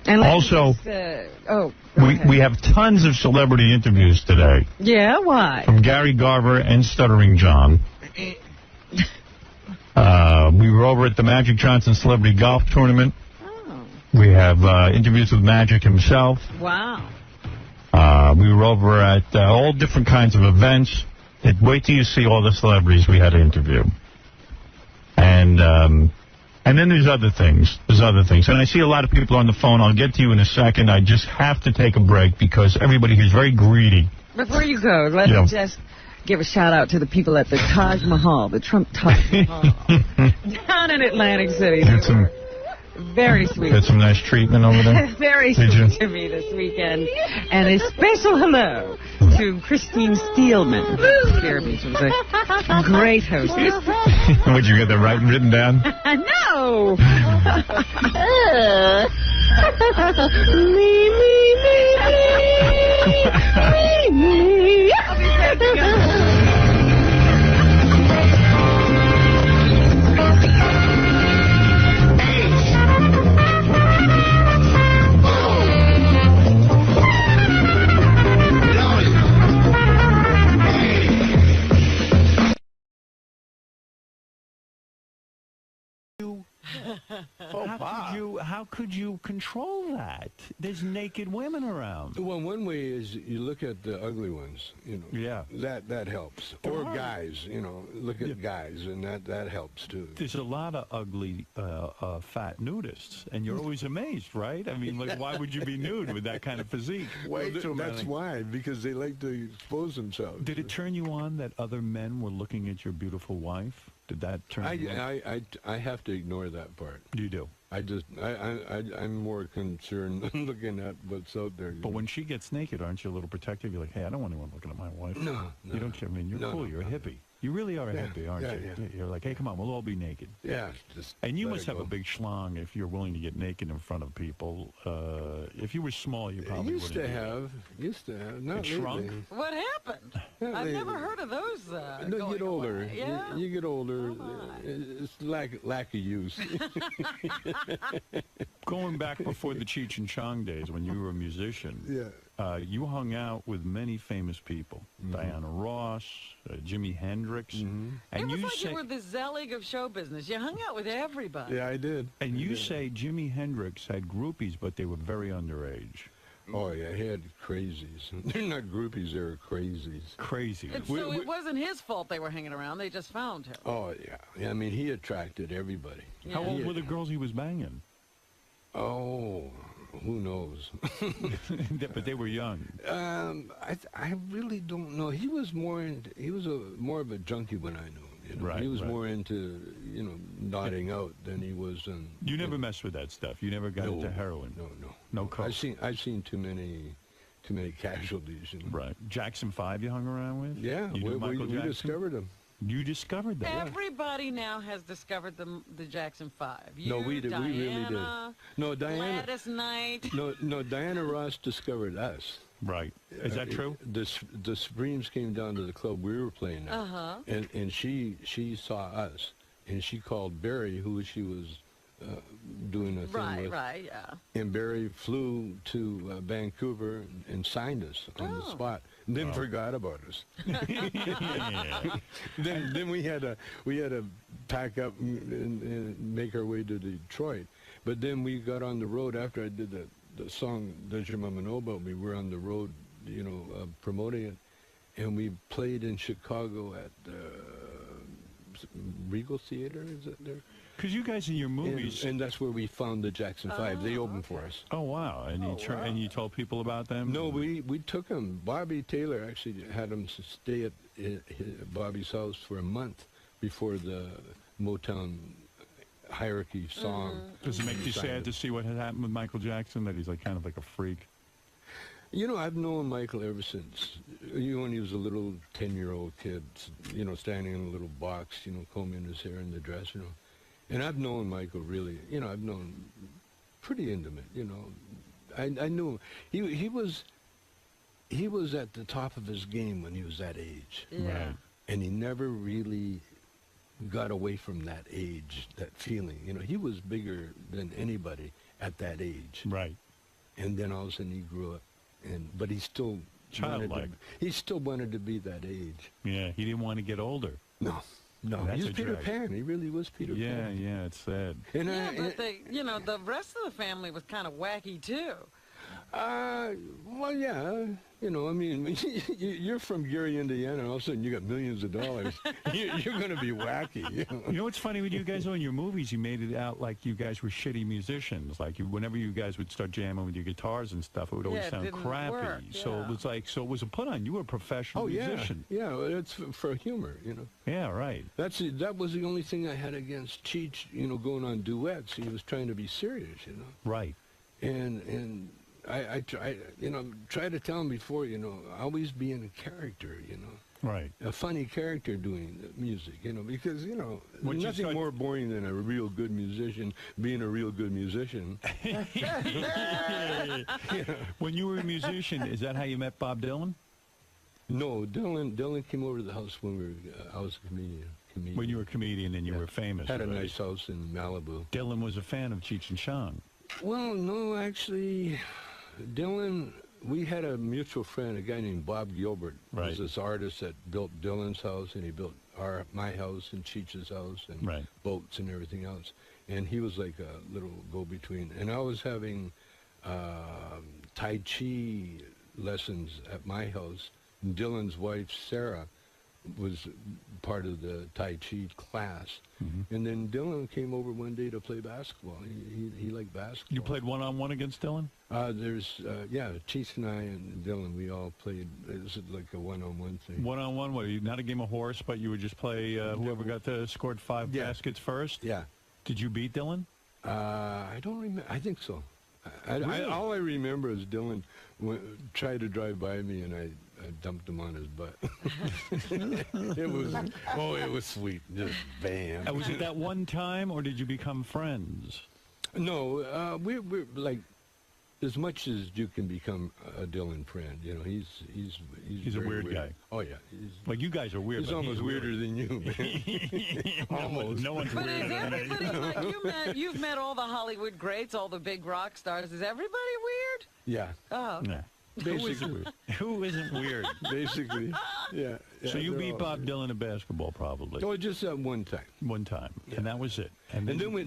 And also, we have tons of celebrity interviews today. Yeah, why? From Gary Garver and Stuttering John. We were over at the Magic Johnson Celebrity Golf Tournament. Oh. We have interviews with Magic himself. Wow. We were over at all different kinds of events. Wait till you see all the celebrities we had to interview. And then there's other things. And I see a lot of people on the phone. I'll get to you in a second. I just have to take a break because everybody here is very greedy. Before you go, let me just give a shout-out to the people at the Taj Mahal, the Trump Taj Mahal, down in Atlantic City. Very sweet. Had some nice treatment over there? Very sweet to me this weekend. And a special hello to Christine Steelman. She was a great hostess. Would you get that written down? No! me. How could you control that? There's naked women around. Well, one way is you look at the ugly ones, you know. Yeah. That helps. Or guys, you know, look at guys, and that helps too. There's a lot of ugly, fat nudists, and you're always amazed, right? I mean, like, why would you be nude with that kind of physique? That's why, because they like to expose themselves. Did it turn you on that other men were looking at your beautiful wife? Did that turn you on? I have to ignore that part. You do? I'm more concerned looking at what's out there. But when she gets naked, aren't you a little protective? You're like, hey, I don't want anyone looking at my wife. No. You don't care. I mean, you're cool. You're a hippie. You really are a hippie, aren't you? Yeah. You're like, hey, come on, we'll all be naked. Yeah. And you must have a big schlong if you're willing to get naked in front of people. If you were small, you probably used to have. Not it shrunk? lately. What happened? I've never heard of those. No, you get older. Yeah? You get older. It's lack of use. Going back before the Cheech and Chong days when you were a musician, you hung out with many famous people. Diana Ross, Jimi Hendrix. And it was you like you were the Zelig of show business. You hung out with everybody. Yeah, I did. And you say Jimi Hendrix had groupies, but they were very underage. Oh, yeah, he had crazies. They're not groupies, they're crazies. Crazies. So it wasn't his fault they were hanging around. They just found him. Oh, yeah. I mean, he attracted everybody. Yeah. How old were the girls he was banging? Oh, who knows? But they were young. I really don't know. He was more of a junkie when I knew him. You know? Right, he was more into, nodding out than he was. You never messed with that stuff. You never got into heroin. No coke. I've seen too many casualties. Right. Jackson 5 you hung around with? Yeah, we discovered him. You discovered that? Everybody now has discovered the Jackson 5. No, we Diana, really did. No, Diana. Gladys Knight. No, Diana Ross discovered us. Right. Is that true? The Supremes came down to the club we were playing at, and she saw us, and she called Barry, who she was doing a thing with. Right, yeah. And Barry flew to Vancouver and signed us on the spot. And then forgot about us. Then we had to pack up and make our way to Detroit. But then we got on the road after I did the song "Does Your Mama Know About Me?" We're on the road, promoting it, and we played in Chicago at Regal Theater. Is it there? Because you guys in your movies, and that's where we found the Jackson Five. They opened for us. Oh wow! And and you told people about them? No, we took them. Bobby Taylor actually had them stay at Bobby's house for a month before the Motown hierarchy song. Does it make you sad to see what had happened with Michael Jackson? That he's kind of like a freak. I've known Michael ever since, when he was a little 10-year-old kid, standing in a little box, combing his hair in the dress, And I've known Michael really, I've known pretty intimate, I knew him. He was at the top of his game when he was that age. Yeah. Right. And he never really got away from that age, that feeling. He was bigger than anybody at that age. Right. And then all of a sudden he grew up. But he still childlike. He still wanted to be that age. Yeah, he didn't want to get older. No, he was Peter Pan. He really was Peter Pan. Yeah, it's sad. But the rest of the family was kind of wacky too. Well, yeah, you're from Gary, Indiana, and all of a sudden you got millions of dollars. You're going to be wacky. You know what's funny with you guys, though, in your movies, you made it out like you guys were shitty musicians. Like, whenever you guys would start jamming with your guitars and stuff, it would always sound crappy. Work, So it was a put on. You were a professional musician. Yeah, it's for humor, Yeah, right. That was the only thing I had against Cheech, going on duets. He was trying to be serious, Right. And I try to tell him before, always be in a character, Right. A funny character doing the music, because, Once nothing more boring than a real good musician being a real good musician. When you were a musician, is that how you met Bob Dylan? No, Dylan came over to the house when I was a comedian. When you were a comedian and you were famous. Had a nice house in Malibu. Dylan was a fan of Cheech and Chong. Well, no, actually, Dylan, we had a mutual friend, a guy named Bob Gilbert. Right. Was this artist that built Dylan's house, and he built my house and Cheech's house and boats and everything else. And he was like a little go-between. And I was having Tai Chi lessons at my house. And Dylan's wife, Sarah, was part of the Tai Chi class. And then Dylan came over one day to play basketball. He liked basketball. You played one-on-one against Dylan? Cheech and I and Dylan, we all played. It was like a one-on-one thing. One-on-one? What, not a game of horse, but you would just play whoever scored 5 baskets first? Yeah. Did you beat Dylan? I don't remember. I think so. Really? All I remember is Dylan tried to drive by me, and I dumped him on his butt. It was sweet. Just bam. Was it that one time, or did you become friends? No, we're like, as much as you can become a Dylan friend, he's a weird guy. Oh yeah, like you guys are weird. He's almost weirder than you, man. Almost. No one's weirder than me. You've met all the Hollywood greats, all the big rock stars. Is everybody weird? Yeah. Oh. Okay. Yeah. Basically. Who isn't weird? Basically, yeah. So you beat Bob Dylan at basketball, probably? Oh, just that one time. One time, yeah. And that was it. And then we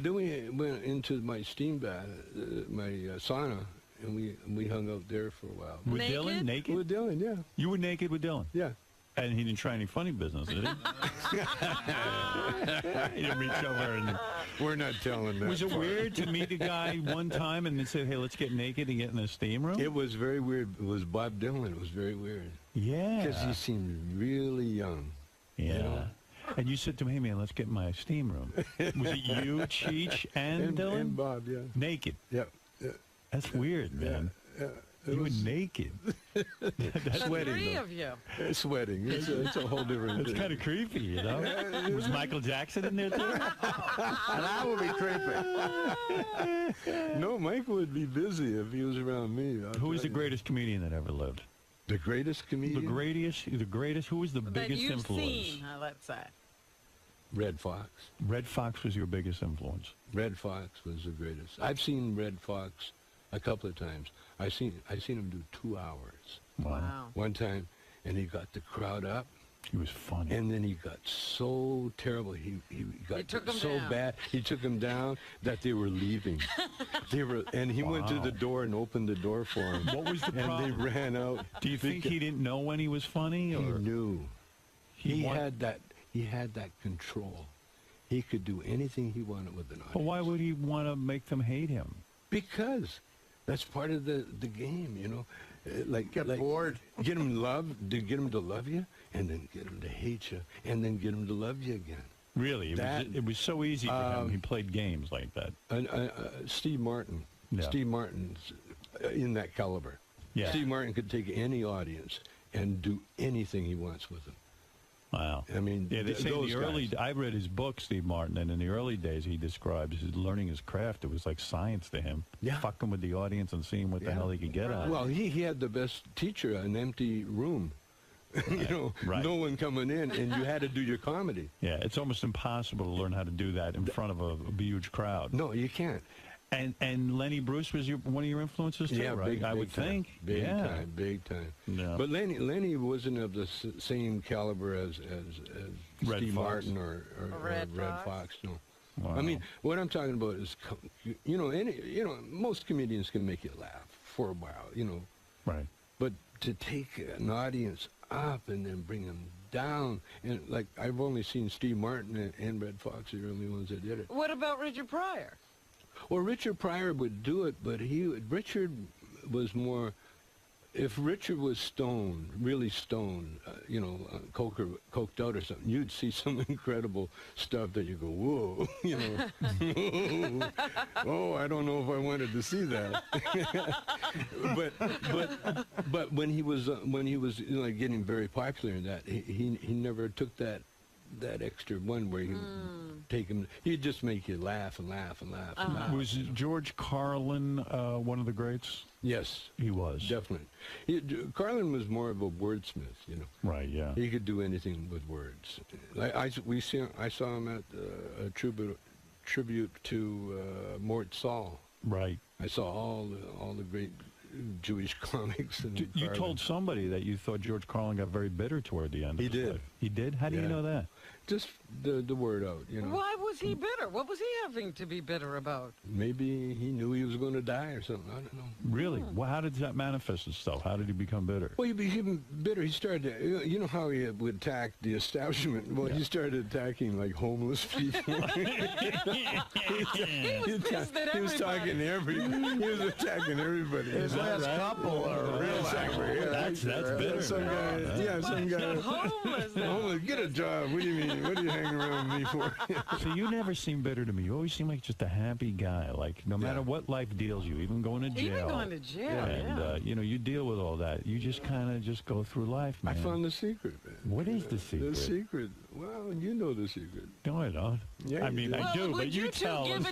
went into my steam bath, my sauna, and we hung out there for a while. With Dylan? Naked? With Dylan, yeah. You were naked with Dylan? Yeah. And he didn't try any funny business, did he? He didn't reach over and... We're not telling that. Was it weird to meet a guy one time and then say, hey, let's get naked and get in the steam room? It was very weird. It was Bob Dylan. It was very weird. Yeah. Because he seemed really young. Yeah. And you said to him, hey, man, let's get in my steam room. Was it you, Cheech, and Dylan? And Bob, yeah. Naked? Yeah. That's weird, man. Yeah. You were naked. That's sweating. Three of you. Sweating. It's a whole different thing. It's kind of creepy, you know? Was Michael Jackson in there, too? And I would be creepy. No, Michael would be busy if he was around me. Who is the greatest comedian that ever lived? The greatest comedian? The greatest. Who was the biggest influence? Seen, let's say. Red Fox. Red Fox was your biggest influence. Red Fox was the greatest. I've seen Red Fox a couple of times. I seen him do 2 hours. Wow. One time, and he got the crowd up. He was funny. And then he got so terrible. He got so bad. He took them down that they were leaving. And he went to the door and opened the door for him. What was the problem? And they ran out. Do you think he didn't know when he was funny? Or? He knew. He had that control. He could do anything he wanted with an audience. But why would he want to make them hate him? Because that's part of the game, you know. Get bored. Get them to love you, and then get them to hate you, and then get them to love you again. Really? It was so easy for him. He played games like that. Steve Martin. Yeah. Steve Martin's in that caliber. Yeah. Steve Martin could take any audience and do anything he wants with them. Wow. I mean, yeah, they say in the early. I read his book, Steve Martin, and in the early days, he describes his learning his craft. It was like science to him. Yeah. Fucking with the audience and seeing what the hell he could get out of it. Well, he had the best teacher, an empty room. You know, no one coming in, and you had to do your comedy. Yeah, it's almost impossible to learn how to do that in front of a huge crowd. No, you can't. And Lenny Bruce was one of your influences too, right? I would think. Big time. Yeah. But Lenny wasn't of the same caliber as Steve Martin or Red Fox. No. Wow. I mean, what I'm talking about is, most comedians can make you laugh for a while, you know. Right. But to take an audience up and then bring them down, and like I've only seen Steve Martin and Red Fox, the only ones that did it. What about Richard Pryor? Well, Richard Pryor would do it, but Richard was more. If Richard was stoned, really stoned, coked out or something, you'd see some incredible stuff that you go, whoa, you know. Oh, I don't know if I wanted to see that. but when he was getting very popular in that, he never took that extra one where he would take him. He'd just make you laugh and laugh and laugh. And laugh. Was George Carlin one of the greats? Yes, he was definitely. Carlin was more of a wordsmith, you know. Right. Yeah. He could do anything with words. I saw him at a tribute to 𝗦𝗫𝗄𝗿𝗍. Right. I saw all the great Jewish comics. And you told somebody that you thought George Carlin got very bitter toward the end. He did. Life. He did? How do you know that? Just the word out, you know. Why was he bitter? What was he having to be bitter about? Maybe he knew he was going to die or something. I don't know. Really? Well, how did that manifest itself? How did he become bitter? Well, he became bitter. He started to, you know how he would attack the establishment? Well, he started attacking, like, homeless people. He was talking to everybody. He was attacking everybody. His last couple are real angry. That's bitter. Some guy. Homeless. Get a job. What do you mean? What are you hanging around with me for? So you never seem bitter to me. You always seem like just a happy guy. Like, no matter what life deals you, even going to jail. And, you deal with all that. You just kind of just go through life, man. I found the secret, man. What is the secret? The secret. Well, you know the secret. No, I don't. Yeah, I mean, I do, but you tell us.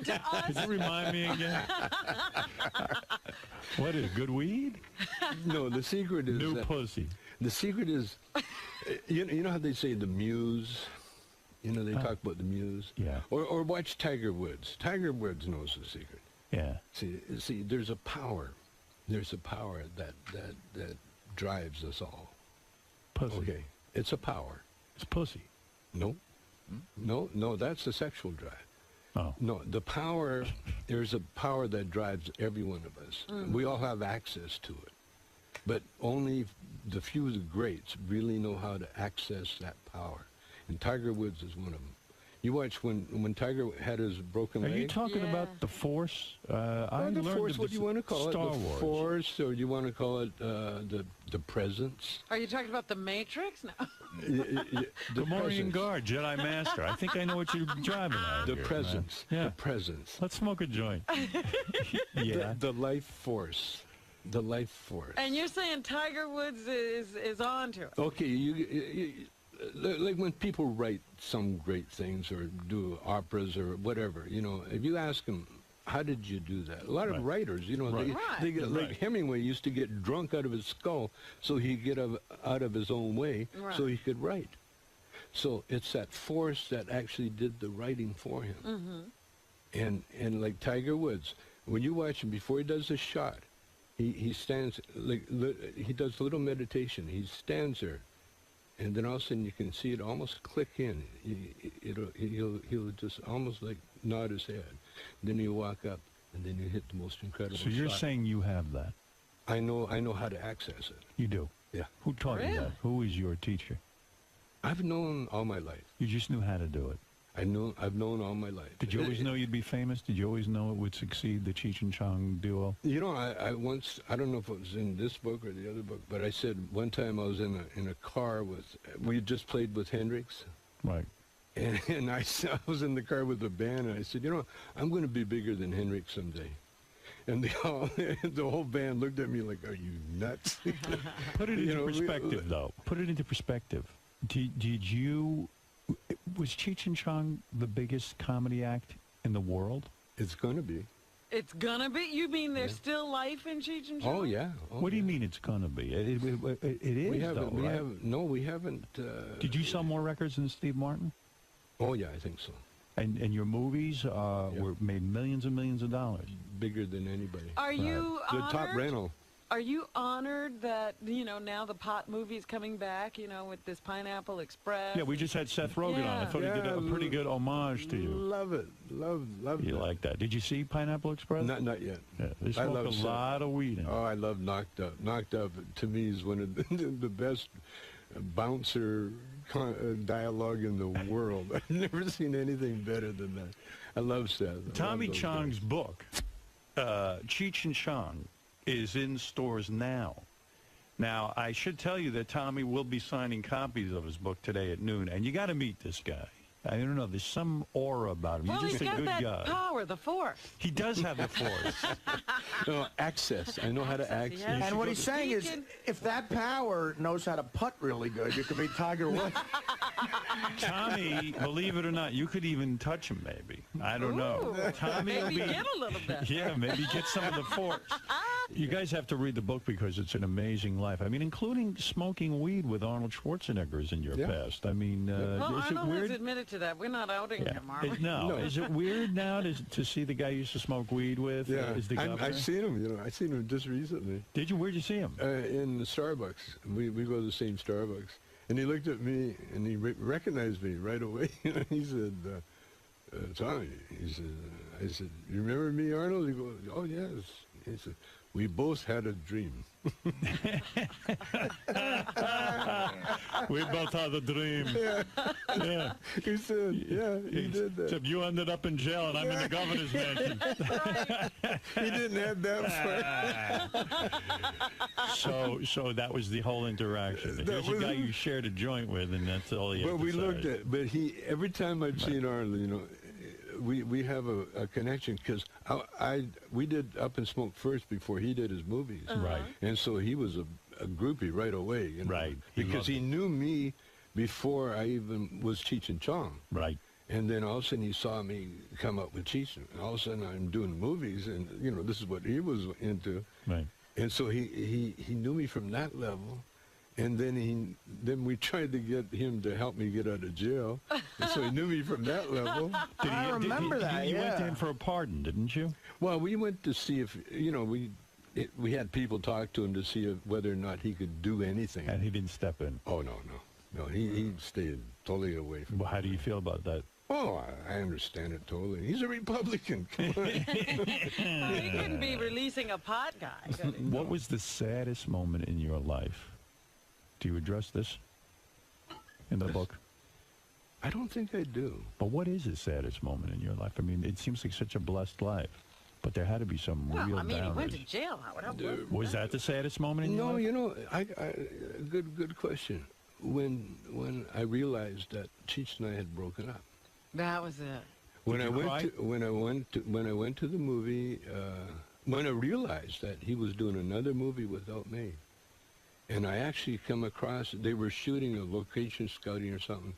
Could you remind me again? What is good weed? No, the secret is new pussy. The secret is, you know how they say the muse? You know, they talk about the muse? Yeah. Or watch Tiger Woods. Tiger Woods knows the secret. Yeah. See, there's a power. There's a power that drives us all. Pussy. Okay. It's a power. It's pussy. No. No, that's the sexual drive. Oh. No, the power, there's a power that drives every one of us. We all have access to it. But only the few of the greats really know how to access that power. And Tiger Woods is one of them. You watch when Tiger had his broken leg. Are you talking about the Force? The Force, what do you want to call Star it? The Wars. Force, or do you want to call it the Presence? Are you talking about the Matrix? No. The Morning Guard, Jedi Master. I think I know what you're driving at. The Presence. Yeah. The Presence. Let's smoke a joint. Yeah. The life force. The life force. And you're saying Tiger Woods is onto it. Okay, you like when people write some great things or do operas or whatever, if you ask them, how did you do that? A lot of writers, they get, like Hemingway used to get drunk out of his skull so he'd get out of his own way so he could write. So it's that force that actually did the writing for him. Mm-hmm. And like Tiger Woods, when you watch him before he does a shot, he stands like he does a little meditation. He stands there, and then all of a sudden you can see it almost click in. He'll just almost like nod his head. Then he'll walk up, and then you hit the most incredible shot. So you're saying you have that? I know how to access it. You do? Yeah. Who taught you that? Who is your teacher? I've known all my life. You just knew how to do it? I've known all my life. Did you always know you'd be famous? Did you always know it would succeed, the Cheech and Chong duo? You know, I once, I don't know if it was in this book or the other book, but I said one time I was in a car we had just played with Hendrix. Right. And I was in the car with the band, and I said, you know, I'm going to be bigger than Hendrix someday. And the whole band looked at me like, are you nuts? Put it into perspective, though. Put it into perspective. Was Cheech and Chong the biggest comedy act in the world? It's going to be. It's gonna be? You mean there's still life in Cheech and Chong? Oh, yeah. What do you mean it's gonna be? It is, right? We haven't. Did you sell more records than Steve Martin? Oh, yeah, I think so. And your movies were made millions and millions of dollars. Bigger than anybody. Are you honored? The top rental. Are you honored that, now the pot movie's coming back, with this Pineapple Express? Yeah, we just had Seth Rogen on. I thought he did a pretty good homage to you. Love it. Love You like that. Did you see Pineapple Express? Not yet. Yeah, they smoked a lot of weed in it. Oh, I love Knocked Up. Knocked Up, to me, is one of the best bouncer dialogue in the world. I've never seen anything better than that. I love Seth. Tommy Chong's book, Cheech and Chong, is in stores now. Now, I should tell you that Tommy will be signing copies of his book today at noon, and you got to meet this guy. I don't know, there's some aura about him. Well, He's just a good guy. He's got that power, the force. He does have the force. No, access. I know how to access. Yes. And what he's saying is, if that power knows how to putt really good, you could be Tiger Woods. Tommy, believe it or not, you could even touch him, maybe. I don't know. Tommy maybe get a little bit. Yeah, maybe get some of the force. You guys have to read the book because it's an amazing life. I mean, including smoking weed with Arnold Schwarzenegger in your past. I mean, well, is it Arnold weird? has admitted to that. We're not outing him, are we? No. Is it weird now to see the guy you used to smoke weed with? Yeah, Is the governor? I've seen him. I seen him just recently. Did you? Where'd you see him? In the Starbucks. We go to the same Starbucks, and he looked at me and he recognized me right away. He said, "Tommy," he said. I said, "You remember me, Arnold?" He goes, "Oh yes." He said, "We both had a dream." We both had a dream. Yeah. He said, yeah, he did that. Except you ended up in jail and I'm in the governor's mansion. He didn't have that far. So that was the whole interaction. There's a guy you shared a joint with, and that's all he had to we say. looked at, but every time I've seen Arnold, we have a connection because we did Up and Smoke first before he did his movies, right? And so he was a groupie right away, right? Because he knew me before I even was Cheech and Chong, right? And then all of a sudden he saw me come up with Cheech, and all of a sudden I'm doing movies, and this is what he was into, right? And so he knew me from that level. And then we tried to get him to help me get out of jail. And so he knew me from that level. I remember that, You went to him for a pardon, didn't you? Well, we went to see if, we had people talk to him to see whether or not he could do anything. And he didn't step in? Oh, no. No, he stayed totally away from Well, how do you feel about that? Oh, I understand it totally. He's a Republican. Come on. Well, he couldn't be releasing a pot guy. What was the saddest moment in your life? Do you address this in the book? I don't think I do. But what is the saddest moment in your life? I mean, it seems like such a blessed life. But there had to be some real downers. He went to jail. Was that the saddest moment in your life? No, good question. When I realized that Cheech and I had broken up. That was it. When I went to the movie, when I realized that he was doing another movie without me. And I actually come across, they were shooting a location scouting or something,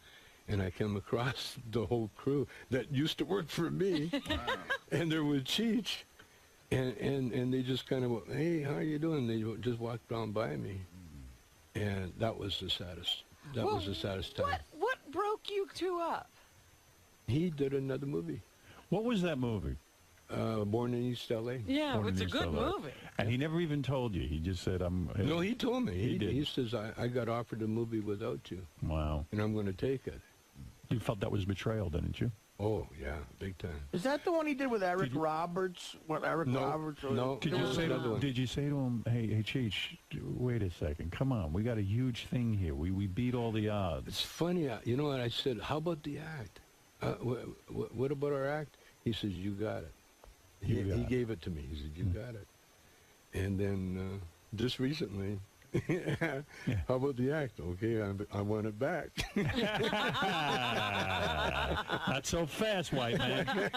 and I come across the whole crew that used to work for me, and there was Cheech, and they just kind of went, "Hey, how are you doing?" They just walked on by me, and that was the saddest. That was the saddest time. broke you two up? He did another movie. What was that movie? Born in East L.A. Yeah, Born it's in a East good LA. movie. And he never even told you. He just said, No, he told me. He did. He says, I got offered a movie without you. Wow. And I'm going to take it. You felt that was betrayal, didn't you? Oh, yeah, big time. Is that the one he did with Eric Roberts? Roberts? No. Did you say to him, hey, Cheech, wait a second. Come on. We got a huge thing here. We beat all the odds. It's funny. You know what I said? How about the act? What about our act? He says, you got it. He gave it to me. He said, you got it. And then just recently, how about the act? Okay, I want it back. Not so fast, white man.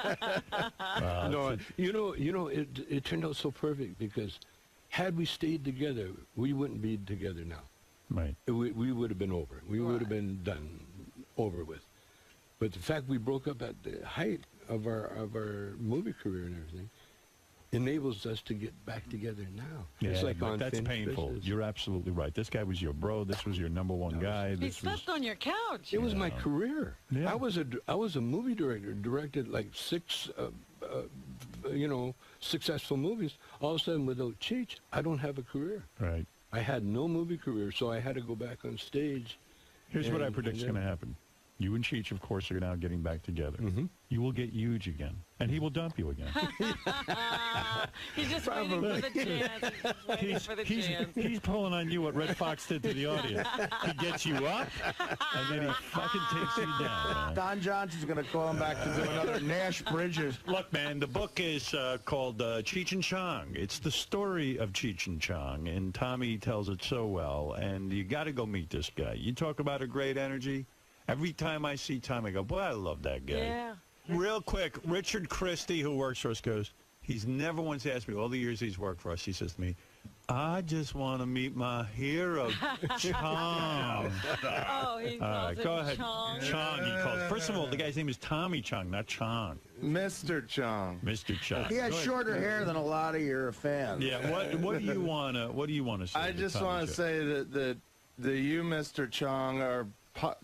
No, it turned out so perfect because had we stayed together, we wouldn't be together now. Right. We would have been over. We would have been done, over with. But the fact we broke up at the height of our movie career and everything enables us to get back together now. Yeah, it's like that's painful. Business. You're absolutely right. This guy was your bro. This was your number one guy. He slept on your couch. It was my career. Yeah. I was a movie director, directed like 6 successful movies. All of a sudden, without Cheech, I don't have a career. Right. I had no movie career, so I had to go back on stage. Here's what I predict is going to happen. You and Cheech, of course, are now getting back together. Mm-hmm. You will get huge again, and he will dump you again. He's just waiting for the chance. He's pulling on you what Red Fox did to the audience. He gets you up, and then he fucking takes you down. Man. Don Johnson's going to call him back to do another Nash Bridges. Look, man, the book is called Cheech and Chong. It's the story of Cheech and Chong, and Tommy tells it so well, and you got to go meet this guy. You talk about a great energy. Every time I see Tommy, I go, boy, I love that guy. Yeah. Real quick, Richard Christie, who works for us, goes, he's never once asked me, all the years he's worked for us, he says to me, I just want to meet my hero, Chong. Oh, he calls him go ahead. Chong. Chong, he calls. First of all, the guy's name is Tommy Chong, not Chong. Mr. Chong. Mr. Chong. He has shorter hair than a lot of your fans. Yeah. What do you want to say? I just want to say that you, Mr. Chong, are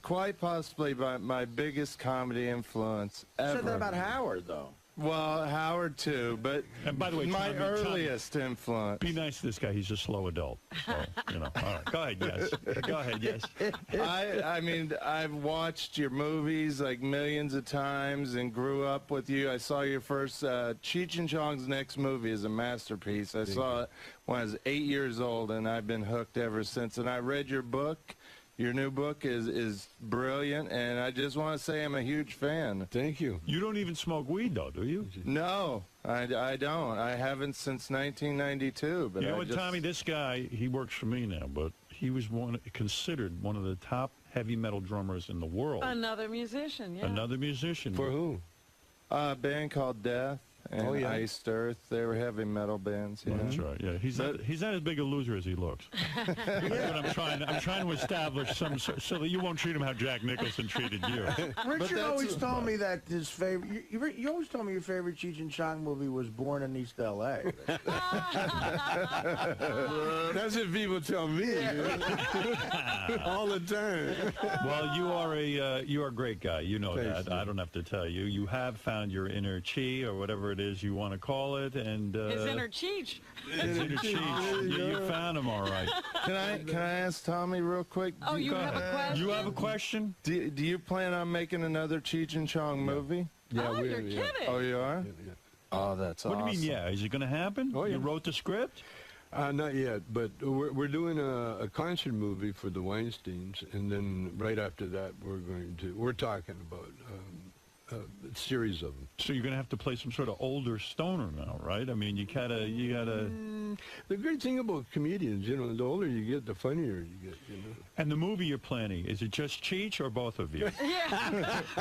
quite possibly my biggest comedy influence ever. You said that about Howard, though. Well, Howard too, but and by the way, my earliest influence. Be nice to this guy. He's a slow adult. So, all right. Go ahead, yes. Go ahead, yes. I mean, I've watched your movies like millions of times and grew up with you. I saw your first Cheech and Chong's next movie is a masterpiece. I saw it when I was 8 years old, and I've been hooked ever since. And I read your book. Your new book is brilliant, and I just want to say I'm a huge fan. Thank you. You don't even smoke weed, though, do you? No, I don't. I haven't since 1992. But you know what, Tommy? This guy, he works for me now, but he was considered one of the top heavy metal drummers in the world. Another musician, yeah. Another musician. For who? A band called Death. And Iced Earth, they were heavy metal bands. Well, that's right. Yeah, he's not as big a loser as he looks. But I'm trying to establish so that you won't treat him how Jack Nicholson treated you. Richard always told me that his favorite. You always told me your favorite Cheech and Chong movie was Born in East L.A. That's what people tell me all the time. Well, you are a great guy. You know that. I don't have to tell you. You have found your inner chi or whatever it is you want to call it, and his inner Cheech. His inner Cheech. You found him all right. Can I ask Tommy real quick? Oh, you have a question? You have a question? Do you plan on making another Cheech and Chong movie? Yeah, you're kidding. Oh, you are? Yeah. Oh, that's awesome. What do you mean, yeah? Is it going to happen? Oh, yeah. You wrote the script? Not yet, but we're doing a concert movie for the Weinsteins, and then right after that, we're talking about a series of them. So you're going to have to play some sort of older stoner now, right? I mean, you gotta. The great thing about comedians, the older you get, the funnier you get, And the movie you're planning, is it just Cheech or both of you? Yeah.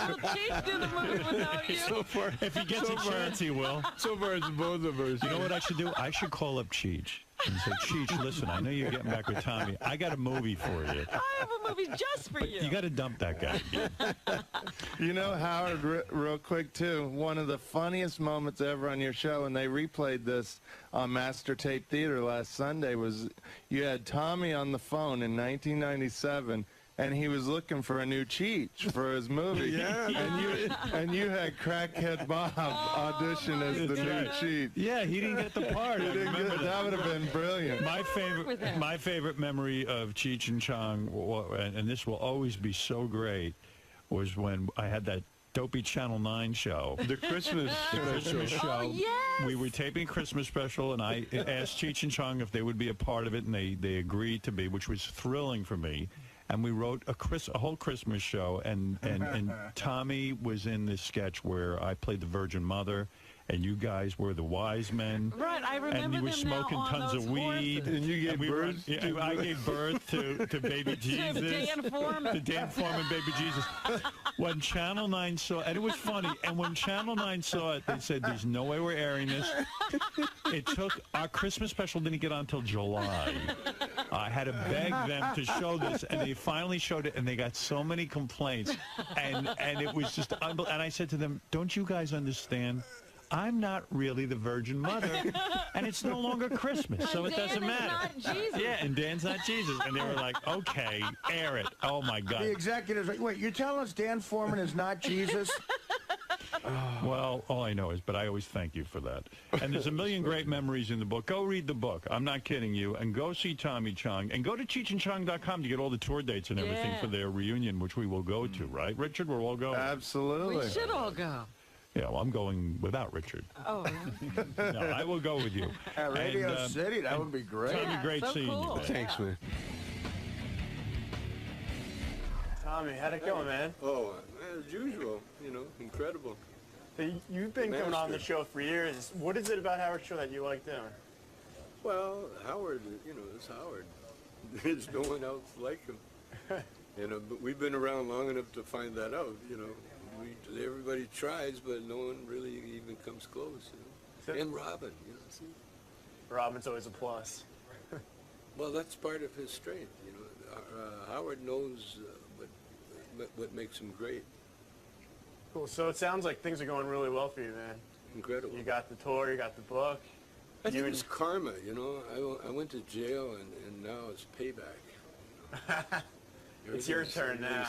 Will Cheech do the movie without you? So far, if he gets a chance, he will. So far, it's both of us. You know what I should do? I should call up Cheech and say, Cheech, listen, I know you're getting back with Tommy. I got a movie for you. I have a movie just for you. You got to dump that guy again. Howard, real quick, too, one of the funniest moments ever on your show, and they replayed this on Master Tape Theater last Sunday, was you had Tommy on the phone in 1997, and he was looking for a new Cheech for his movie. Yeah. And you had Crackhead Bob audition as the new Cheech. Yeah, he didn't get the part. That would have been brilliant. My favorite memory of Cheech and Chong, and this will always be so great, was when I had that dopey Channel 9 show. The Christmas show. Oh, yes! We were taping Christmas special, and I asked Cheech and Chong if they would be a part of it, and they agreed to be, which was thrilling for me. And we wrote a whole Christmas show, and Tommy was in this sketch where I played the Virgin Mother, and you guys were the wise men. Right, I remember and you were them smoking now on tons those of weed. horses. And you gave birth I gave birth to baby Jesus. Dan Foreman. To Dan Foreman, baby Jesus. When Channel 9 saw it, and it was funny, and when Channel 9 saw it, they said, there's no way we're airing this. It took, our Christmas special didn't get on until July. I had to beg them to show this, and they finally showed it, and they got so many complaints. And it was just unbelievable. And I said to them, don't you guys understand? I'm not really the Virgin Mother, and it's no longer Christmas, so it doesn't matter. Not Jesus. Yeah, and Dan's not Jesus. And they were like, okay, air it. Oh, my God. The executives like, wait, you're telling us Dan Foreman is not Jesus? Well, all I know is, but I always thank you for that. And there's a million great memories in the book. Go read the book. I'm not kidding you. And go see Tommy Chong. And go to CheechandChong.com to get all the tour dates and everything for their reunion, which we will go to, right? Richard, we'll all go. Absolutely. We should all go. Yeah, well, I'm going without Richard. Oh. No, I will go with you. At Radio City, that would be great. Tommy, great seeing you, man. Thanks, man. Tommy, how'd it go, man? Oh, as usual, incredible. You've been coming on the show for years. What is it about Howard's show that you like doing? Well, Howard, is Howard. There's no one else like him. But we've been around long enough to find that out, everybody tries, but no one really even comes close, And Robin, see? Robin's always a plus. Well, that's part of his strength, Howard knows what makes him great. Cool. So it sounds like things are going really well for you, man. Incredible. You got the tour, you got the book. I think it's karma, I went to jail, and now it's payback. It's your turn now.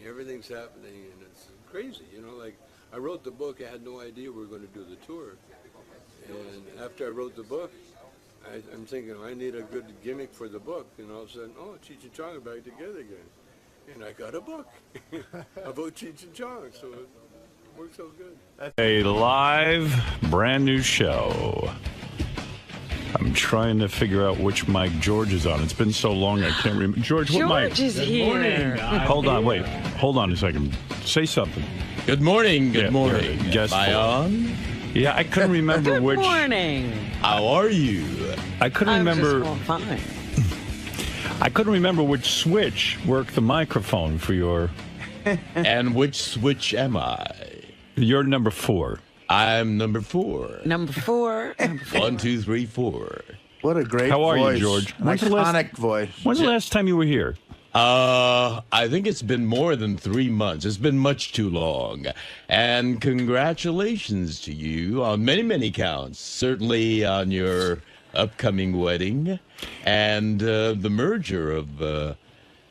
Everything's happening, and it's crazy, like I wrote the book, I had no idea we were going to do the tour. And after I wrote the book, I'm thinking, I need a good gimmick for the book, and all of a sudden, Cheech and Chong are back together again. And I got a book about Cheech and Chong, so it works out good. A live, brand new show. I'm trying to figure out which mic George is on. It's been so long I can't remember. George, what mic? George is here. Hold on, wait. Hold on a second. Say something. Good morning. Good morning. Guess Am I on? Yeah, I couldn't remember which. Good morning. How are you? I couldn't remember. Fine. I couldn't remember which switch worked the microphone for your. And which switch am I? You're number 4. I'm number 4. Number 4. 1, 2, 3, 4. What a great voice. How are you, George? An iconic voice. When's the last time you were here? I think it's been more than 3 months. It's been much too long. And congratulations to you on many, many counts. Certainly on your upcoming wedding and the merger of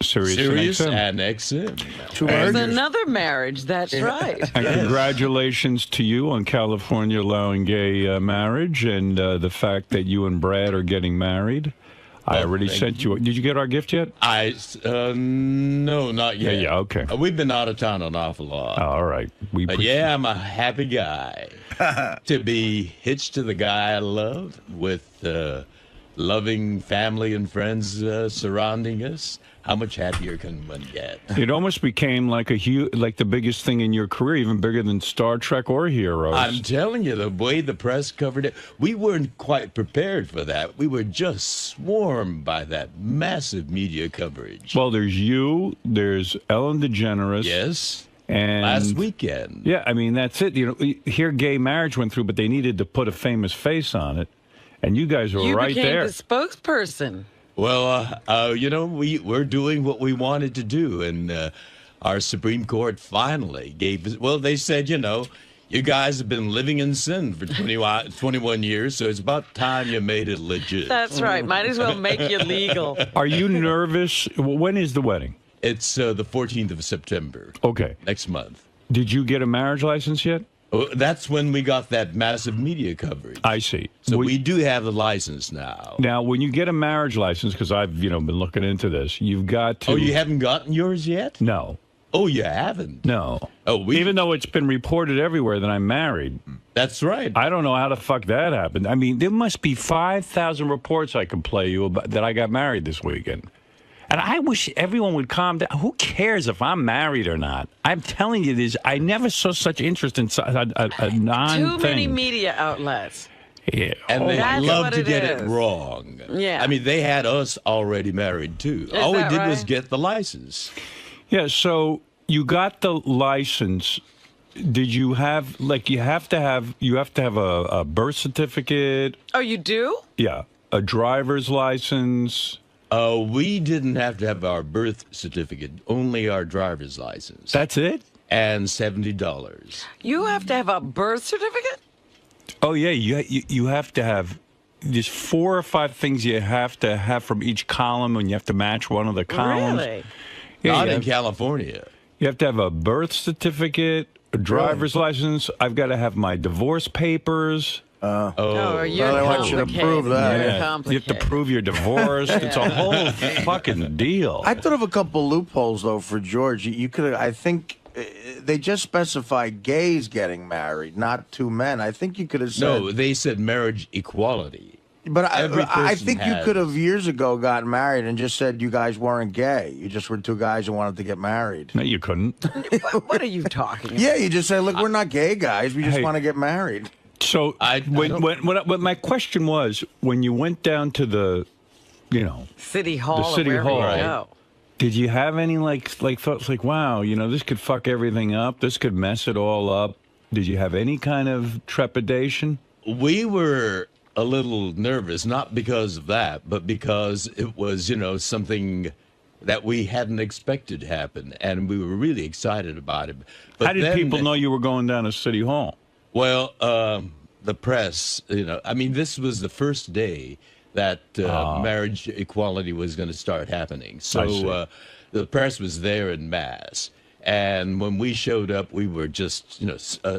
Sirius and XM. There's another marriage, that's right. And congratulations to you on California allowing gay marriage and the fact that you and Brad are getting married. I already sent you. Did you get our gift yet? No, not yet. Yeah, okay. We've been out of town an awful lot. Oh, all right. But yeah, I'm a happy guy to be hitched to the guy I love with loving family and friends surrounding us. How much happier can one get? It almost became like the biggest thing in your career, even bigger than Star Trek or Heroes. I'm telling you, the way the press covered it, we weren't quite prepared for that. We were just swarmed by that massive media coverage. Well, there's you, there's Ellen DeGeneres. Yes. And last weekend. Yeah, I mean, that's it. Here gay marriage went through, but they needed to put a famous face on it. And you guys were right there. You became the spokesperson. Well, we're doing what we wanted to do, and our Supreme Court finally gave us, well, they said, you guys have been living in sin for 21 years, so it's about time you made it legit. That's right. Might as well make you legal. Are you nervous? When is the wedding? It's the 14th of September. Okay. Next month. Did you get a marriage license yet? Oh, that's when we got that massive media coverage. I see. So we do have the license now. Now, when you get a marriage license, because I've been looking into this, you've got to. Oh, you haven't gotten yours yet? No. Oh, you haven't? No. Oh, even though it's been reported everywhere that I'm married. That's right. I don't know how the fuck that happened. I mean, there must be 5,000 reports I could play you about that I got married this weekend. And I wish everyone would calm down. Who cares if I'm married or not? I'm telling you this. I never saw such interest in a non-thing. Too many media outlets. Yeah. And they That's love what to it get is. it wrong. Yeah. I mean, they had us already married, too. Is All we that did right? was get the license. Yeah, so you got the license. Did you have, you have to have a birth certificate? Oh, you do? Yeah. A driver's license? We didn't have to have our birth certificate, only our driver's license. That's it? And $70. You have to have a birth certificate? Oh, yeah. You have to have, there's 4 or 5 things you have to have from each column, and you have to match one of the columns. Really? Yeah, Not in California. You have to have a birth certificate, a driver's license. I've got to have my divorce papers. You're I want you to prove that. Yeah. You have to prove you're divorced. It's a whole fucking deal. I thought of a couple loopholes though for George. You could, I think, they just specify gays getting married, not 2 men. I think you could have said. No, they said marriage equality. But I person think you has- could have years ago gotten married and just said you guys weren't gay. You just were 2 guys who wanted to get married. No, you couldn't. What are you talking about? Yeah, you just say, look, we're not gay guys. We just Hey. want to get married. So when my question was, when you went down to the, City Hall. the city or wherever hall, you go. did you have any thoughts like, wow, this could fuck everything up, this could mess it all up? Did you have any kind of trepidation? We were a little nervous, not because of that, but because it was, something that we hadn't expected to happen, and we were really excited about it. But How did people know you were going down to City Hall? Well, the press, this was the first day that marriage equality was going to start happening. So the press was there en masse. And when we showed up, we were just,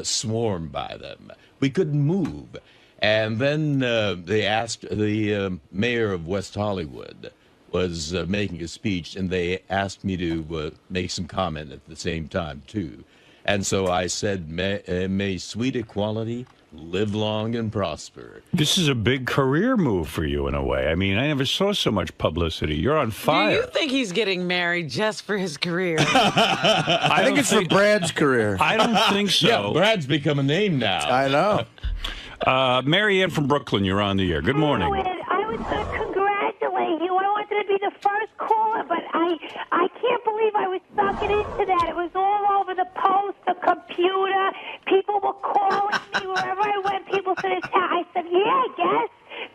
swarmed by them. We couldn't move. And then they asked, the mayor of West Hollywood was making a speech, and they asked me to make some comment at the same time, too. And so I said, may sweet equality live long and prosper. This is a big career move for you in a way. I mean, I never saw so much publicity. You're on fire. Do you think he's getting married just for his career? I think it's for Brad's career. I don't think so. Yeah, Brad's become a name now. I know. Mary Ann from Brooklyn, you're on the air. Good morning. I was going to congratulate you. I wanted to be the first caller, but I can't believe I was sucking into that. It was all over the post, the computer. People were calling me wherever I went. People said, I said, yeah, I guess.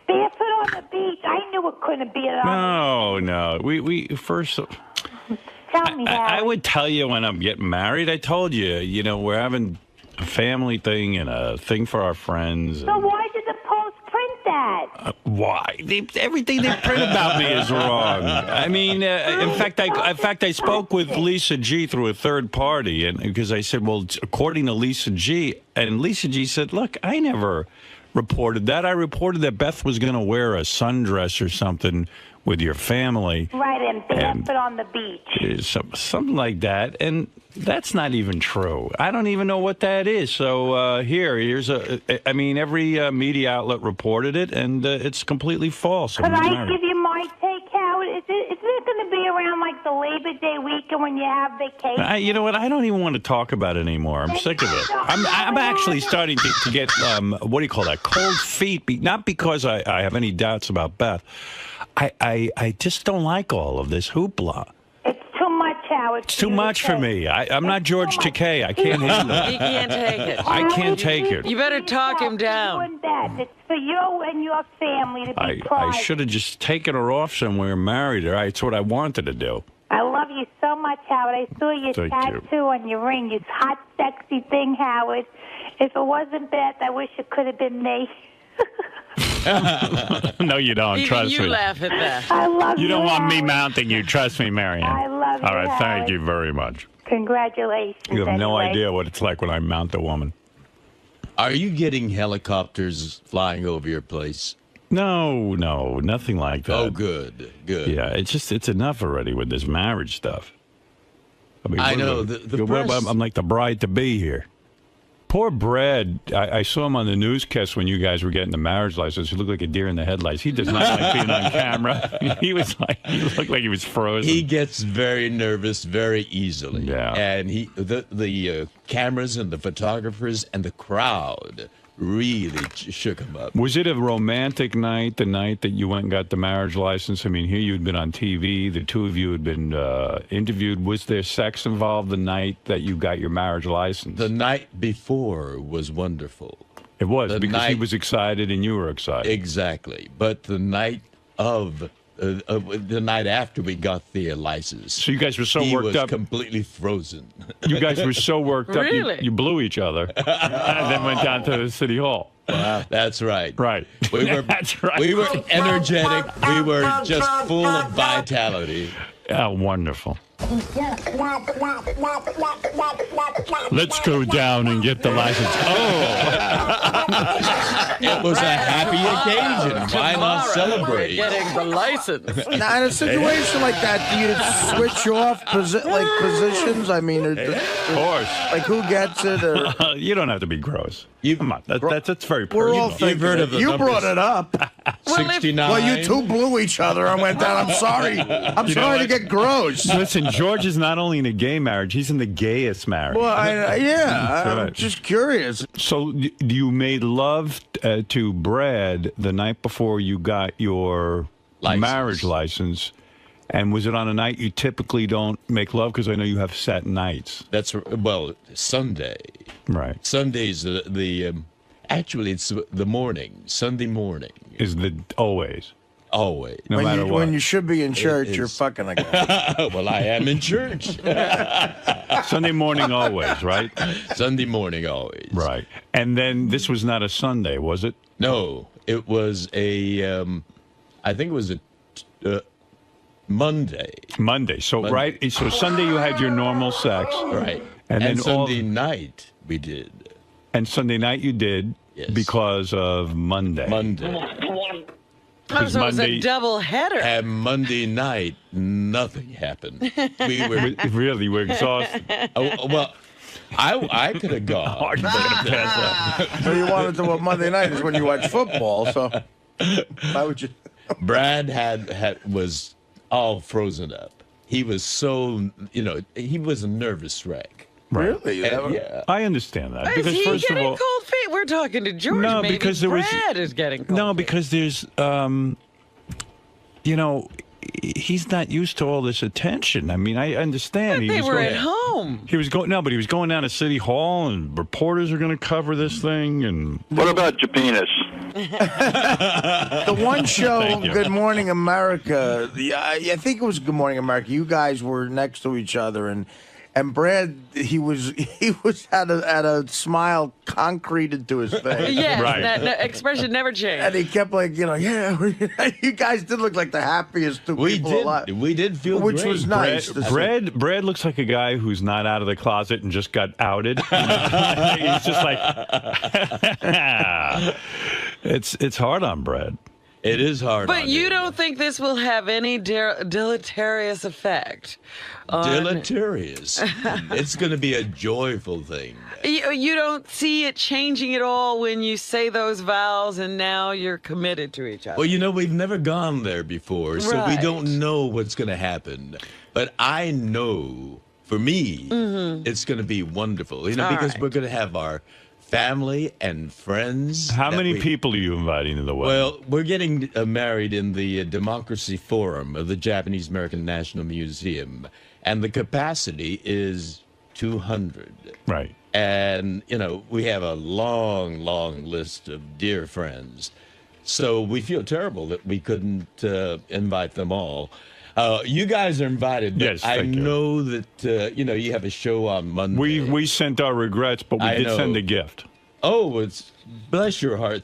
Barefoot on the beach. I knew it couldn't be at all. No. We first. Tell me that. I would tell you when I'm getting married. I told you, we're having a family thing and a thing for our friends. So why did the post print that? Why? Everything they print about me is wrong. I mean, in fact, I spoke with Lisa G through a third party, and because I said, well, according to Lisa G, and Lisa G said, look, I never reported that. I reported that Beth was going to wear a sundress or something with your family. Right, and barefoot on the beach. Something like that, and that's not even true. I don't even know what that is. So here's every media outlet reported it, and it's completely false. Could I give you my take, Howard? Isn't it going to be around like the Labor Day weekend when you have vacation? You know what? I don't even want to talk about it anymore. I'm sick of it. I'm actually starting to get what do you call that? Cold feet. Not because I have any doubts about Beth. I just don't like all of this hoopla. It's too much, Howard. It's too much for me. I'm not George Takei. I can't handle it. He can't take it. I can't take it. You better talk him down. It's for you and your family to be I should have just taken her off somewhere and married her. It's what I wanted to do. I love you so much, Howard. I saw your Thank tattoo on your ring. It's hot, sexy thing, Howard. If it wasn't Beth, I wish it could have been me. No, you don't. Even Trust you me. laugh at that. I love you. You don't want me Howard. mounting you. Trust me, Marianne. I love love you. All right, thank Howard. you very much. Congratulations. You have no anyway. idea what it's like when I mount a woman. Are you getting helicopters flying over your place? No, nothing like that. Oh, good. Yeah, it's enough already with this marriage stuff. I know, the press- I'm like the bride-to-be here. Poor Brad. I saw him on the newscast when you guys were getting the marriage license. He looked like a deer in the headlights. He does not like being on camera. He looked like he was frozen. He gets very nervous very easily. Yeah. And the cameras and the photographers and the crowd really shook him up. Was it a romantic night, the night that you went and got the marriage license? I mean, here you'd been on TV. The two of you had been interviewed. Was there sex involved the night that you got your marriage license? The night before was wonderful. It was, because he was excited and you were excited. Exactly. But the night of... the night after we got the license. So you guys were so he worked was up. completely frozen. You guys were so worked up, Really? you blew each other, and then went down to the city hall. Wow. That's right. Right. We were, That's right. We were energetic. We were just full of vitality. Oh, wonderful. Let's go down and get the license. Oh! It was a happy occasion. Why not celebrate? Getting the license. Now, in a situation like that, do you switch off positions? I mean, of course. Like who gets it? Or you don't have to be gross. Come on, that's very we're personal. all thinking. You brought it up. 69. Well, you two blew each other and went down. I'm sorry. I'm sorry to get gross. Listen, George is not only in a gay marriage, he's in the gayest marriage. Well, That's I'm right. just curious. So you made love to Brad the night before you got your marriage license. And was it on a night you typically don't make love? Because I know you have set nights. Sunday. Right. Sunday's actually it's the morning. Sunday morning. Is always. Always. No matter what. When you should be in church, you're fucking a guy. Well, I am in church. Sunday morning always, right? Sunday morning always. Right. And then this was not a Sunday, was it? No, it was I think it was a Monday. Monday. So Monday. Right. So Sunday you had your normal sex. Right. And then Sunday night we did. And Sunday night you did because of Monday. Oh, so it was a double header. And Monday night, nothing happened. We were exhausted. Well, I could have gone. So you wanted to? Well, Monday night is when you watch football. So why would you? Brad was all frozen up. He was so he was a nervous wreck. Really? Yeah. I understand that. Is Because he first of getting all, cold feet? We're talking to George. No, Maybe because there was- Brad is getting cold no, because there's, he's not used to all this attention. I mean, I understand. But He they was were going- at home. He was going but he was going down to City Hall, and reporters are going to cover this thing. And what about your penis? The one show, Thank you. Good Morning America. I think it was Good Morning America. You guys were next to each other, and Brad, he had a smile concreted to his face. Yes, that expression never changed. And he kept you guys did look like the happiest two people alive. We did feel Which great. was nice. Brad looks like a guy who's not out of the closet and just got outed. He's just like, it's hard on Brad. It is hard. But you don't think this will have any deleterious effect? Deleterious. It's going to be a joyful thing. You don't see it changing at all when you say those vows and now you're committed to each other? Well, we've never gone there before, so we Right. don't know what's going to happen. But I know, for me, it's going to be wonderful. All Because right. we're going to have our family and friends. How that many people are you inviting to the wedding? Well, we're getting married in the Democracy Forum of the Japanese American National Museum, and the capacity is 200. Right. And, we have a long, long list of dear friends. So we feel terrible that we couldn't invite them all. You guys are invited, but Yes, I thank you. know that, you have a show on Monday. We sent our regrets, but we did send a gift. Oh, bless your heart.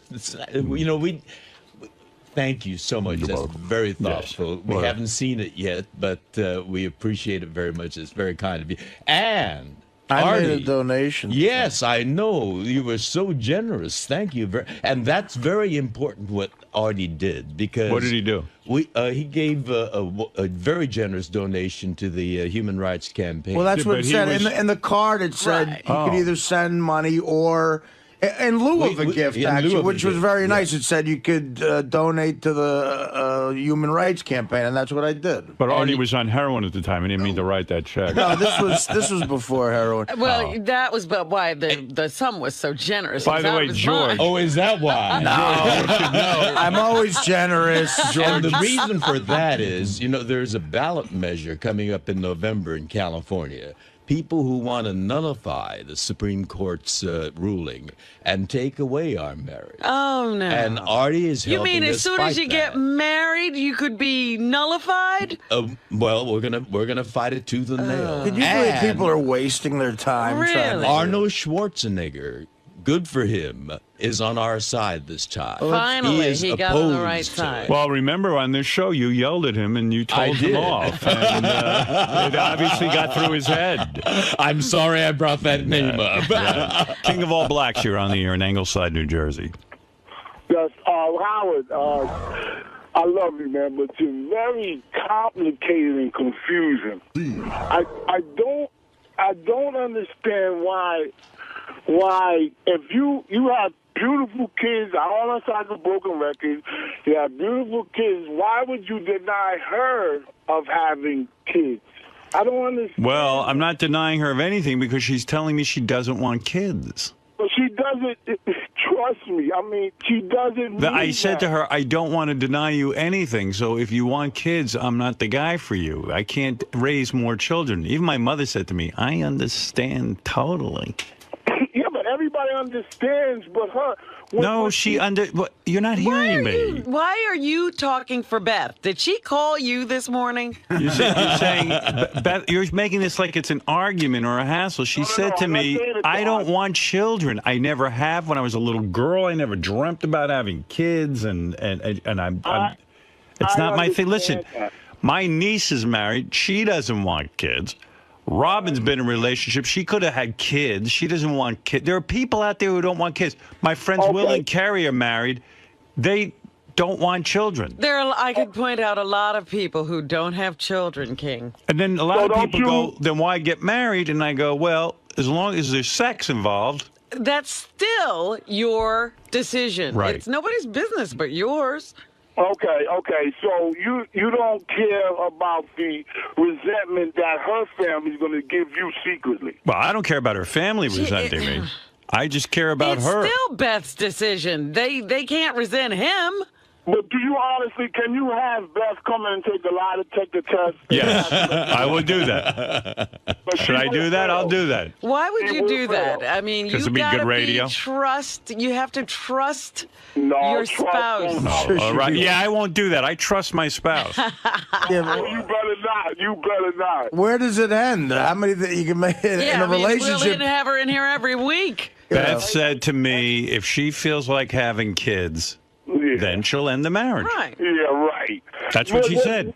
Thank you so much. That's very thoughtful. We haven't seen it yet, but we appreciate it very much. It's very kind of you. And I made a Artie, donation. Yes, I know. You were so generous. Thank you. And that's very important what Artie did, because... What did he do? He gave a very generous donation to the Human Rights Campaign. Well, that's what it said. In the card, it said you could either send money or... In lieu of a gift, actually, which was very nice. It said you could donate to the Human Rights Campaign, and that's what I did. But Artie was on heroin at the time. I didn't mean to write that check. No, this was before heroin. Well, that was why the sum was so generous. By the way, George. Oh, is that why? No, I'm always generous, George. And the reason for that is, there's a ballot measure coming up in November in California. People who want to nullify the Supreme Court's ruling and take away our marriage. Oh, no. And Artie is helping us You mean as soon as you get married, you could be nullified? Well, we're gonna fight it tooth and nail. Did you believe people are wasting their time? Really? Arnold Schwarzenegger, good for him, is on our side this time. Finally, he got on the right opposed to side. it. Well, remember on this show, you yelled at him and you told him off. And it obviously got through his head. I'm sorry I brought that name up. Yeah. King of all blacks, you're on the air in Ingleside, New Jersey. Yes, Howard, I love you, man, but you're very complicated and confusing. I don't understand why if you have beautiful kids, all outside the broken record, you have beautiful kids, why would you deny her of having kids? I don't understand. Well, I'm not denying her of anything because she's telling me she doesn't want kids. But she doesn't, trust me, I mean, she doesn't I said to her, I don't want to deny you anything, so if you want kids, I'm not the guy for you. I can't raise more children. Even my mother said to me, I understand totally. Yeah, but everybody understands but her. You're not hearing me. Why are you talking for Beth? Did she call you this morning? You're saying, Beth, you're making this like it's an argument or a hassle. She said to me, I don't want children. I never have. When I was a little girl, I never dreamt about having kids, and it's not my thing. Listen, my niece is married. She doesn't want kids. Robin's been in a relationship. She could have had kids. She doesn't want kids. There are people out there who don't want kids. My friends Will and Carrie are married. They don't want children. I could point out a lot of people who don't have children, King. And then a lot of people go, then why get married? And I go, well, as long as there's sex involved. That's still your decision. Right. It's nobody's business but yours. Okay. So you don't care about the resentment that her family's going to give you secretly. Well, I don't care about her family resenting me. I just care about her. It's still Beth's decision. They can't resent him. But do you honestly, can you have Beth come in and take the test? Yes, I will do that. Should I do that? I'll do that. Why would you do that? I mean, you got to you have to trust your spouse. No, all right. Yeah, I won't do that. I trust my spouse. You better not. You better not. Where does it end? How many that you can make in a relationship? We'll have her in here every week. Beth said to me, if she feels like having kids, then she'll end the marriage. Right. Yeah, right. That's what she said.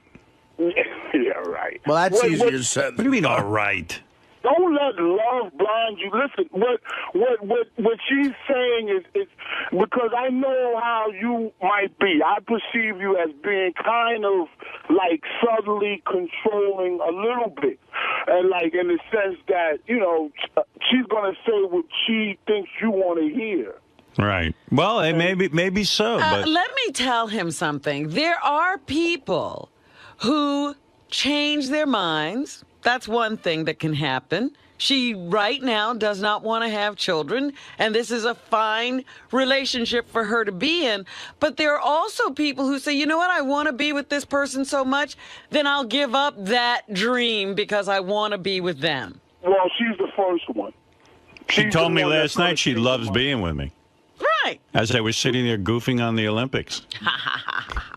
Yeah, right. Well, that's easier said. What do you mean, all right? Don't let love blind you. Listen, what she's saying is because I know how you might be. I perceive you as being kind of like subtly controlling a little bit, and like in the sense that she's gonna say what she thinks you want to hear. Right. Well, maybe so. But let me tell him something. There are people who change their minds. That's one thing that can happen. She right now does not want to have children, and this is a fine relationship for her to be in. But there are also people who say, you know what, I want to be with this person so much, then I'll give up that dream because I want to be with them. Well, she's the first one. She told me last night she loves being with me. Right. As I was sitting there goofing on the Olympics.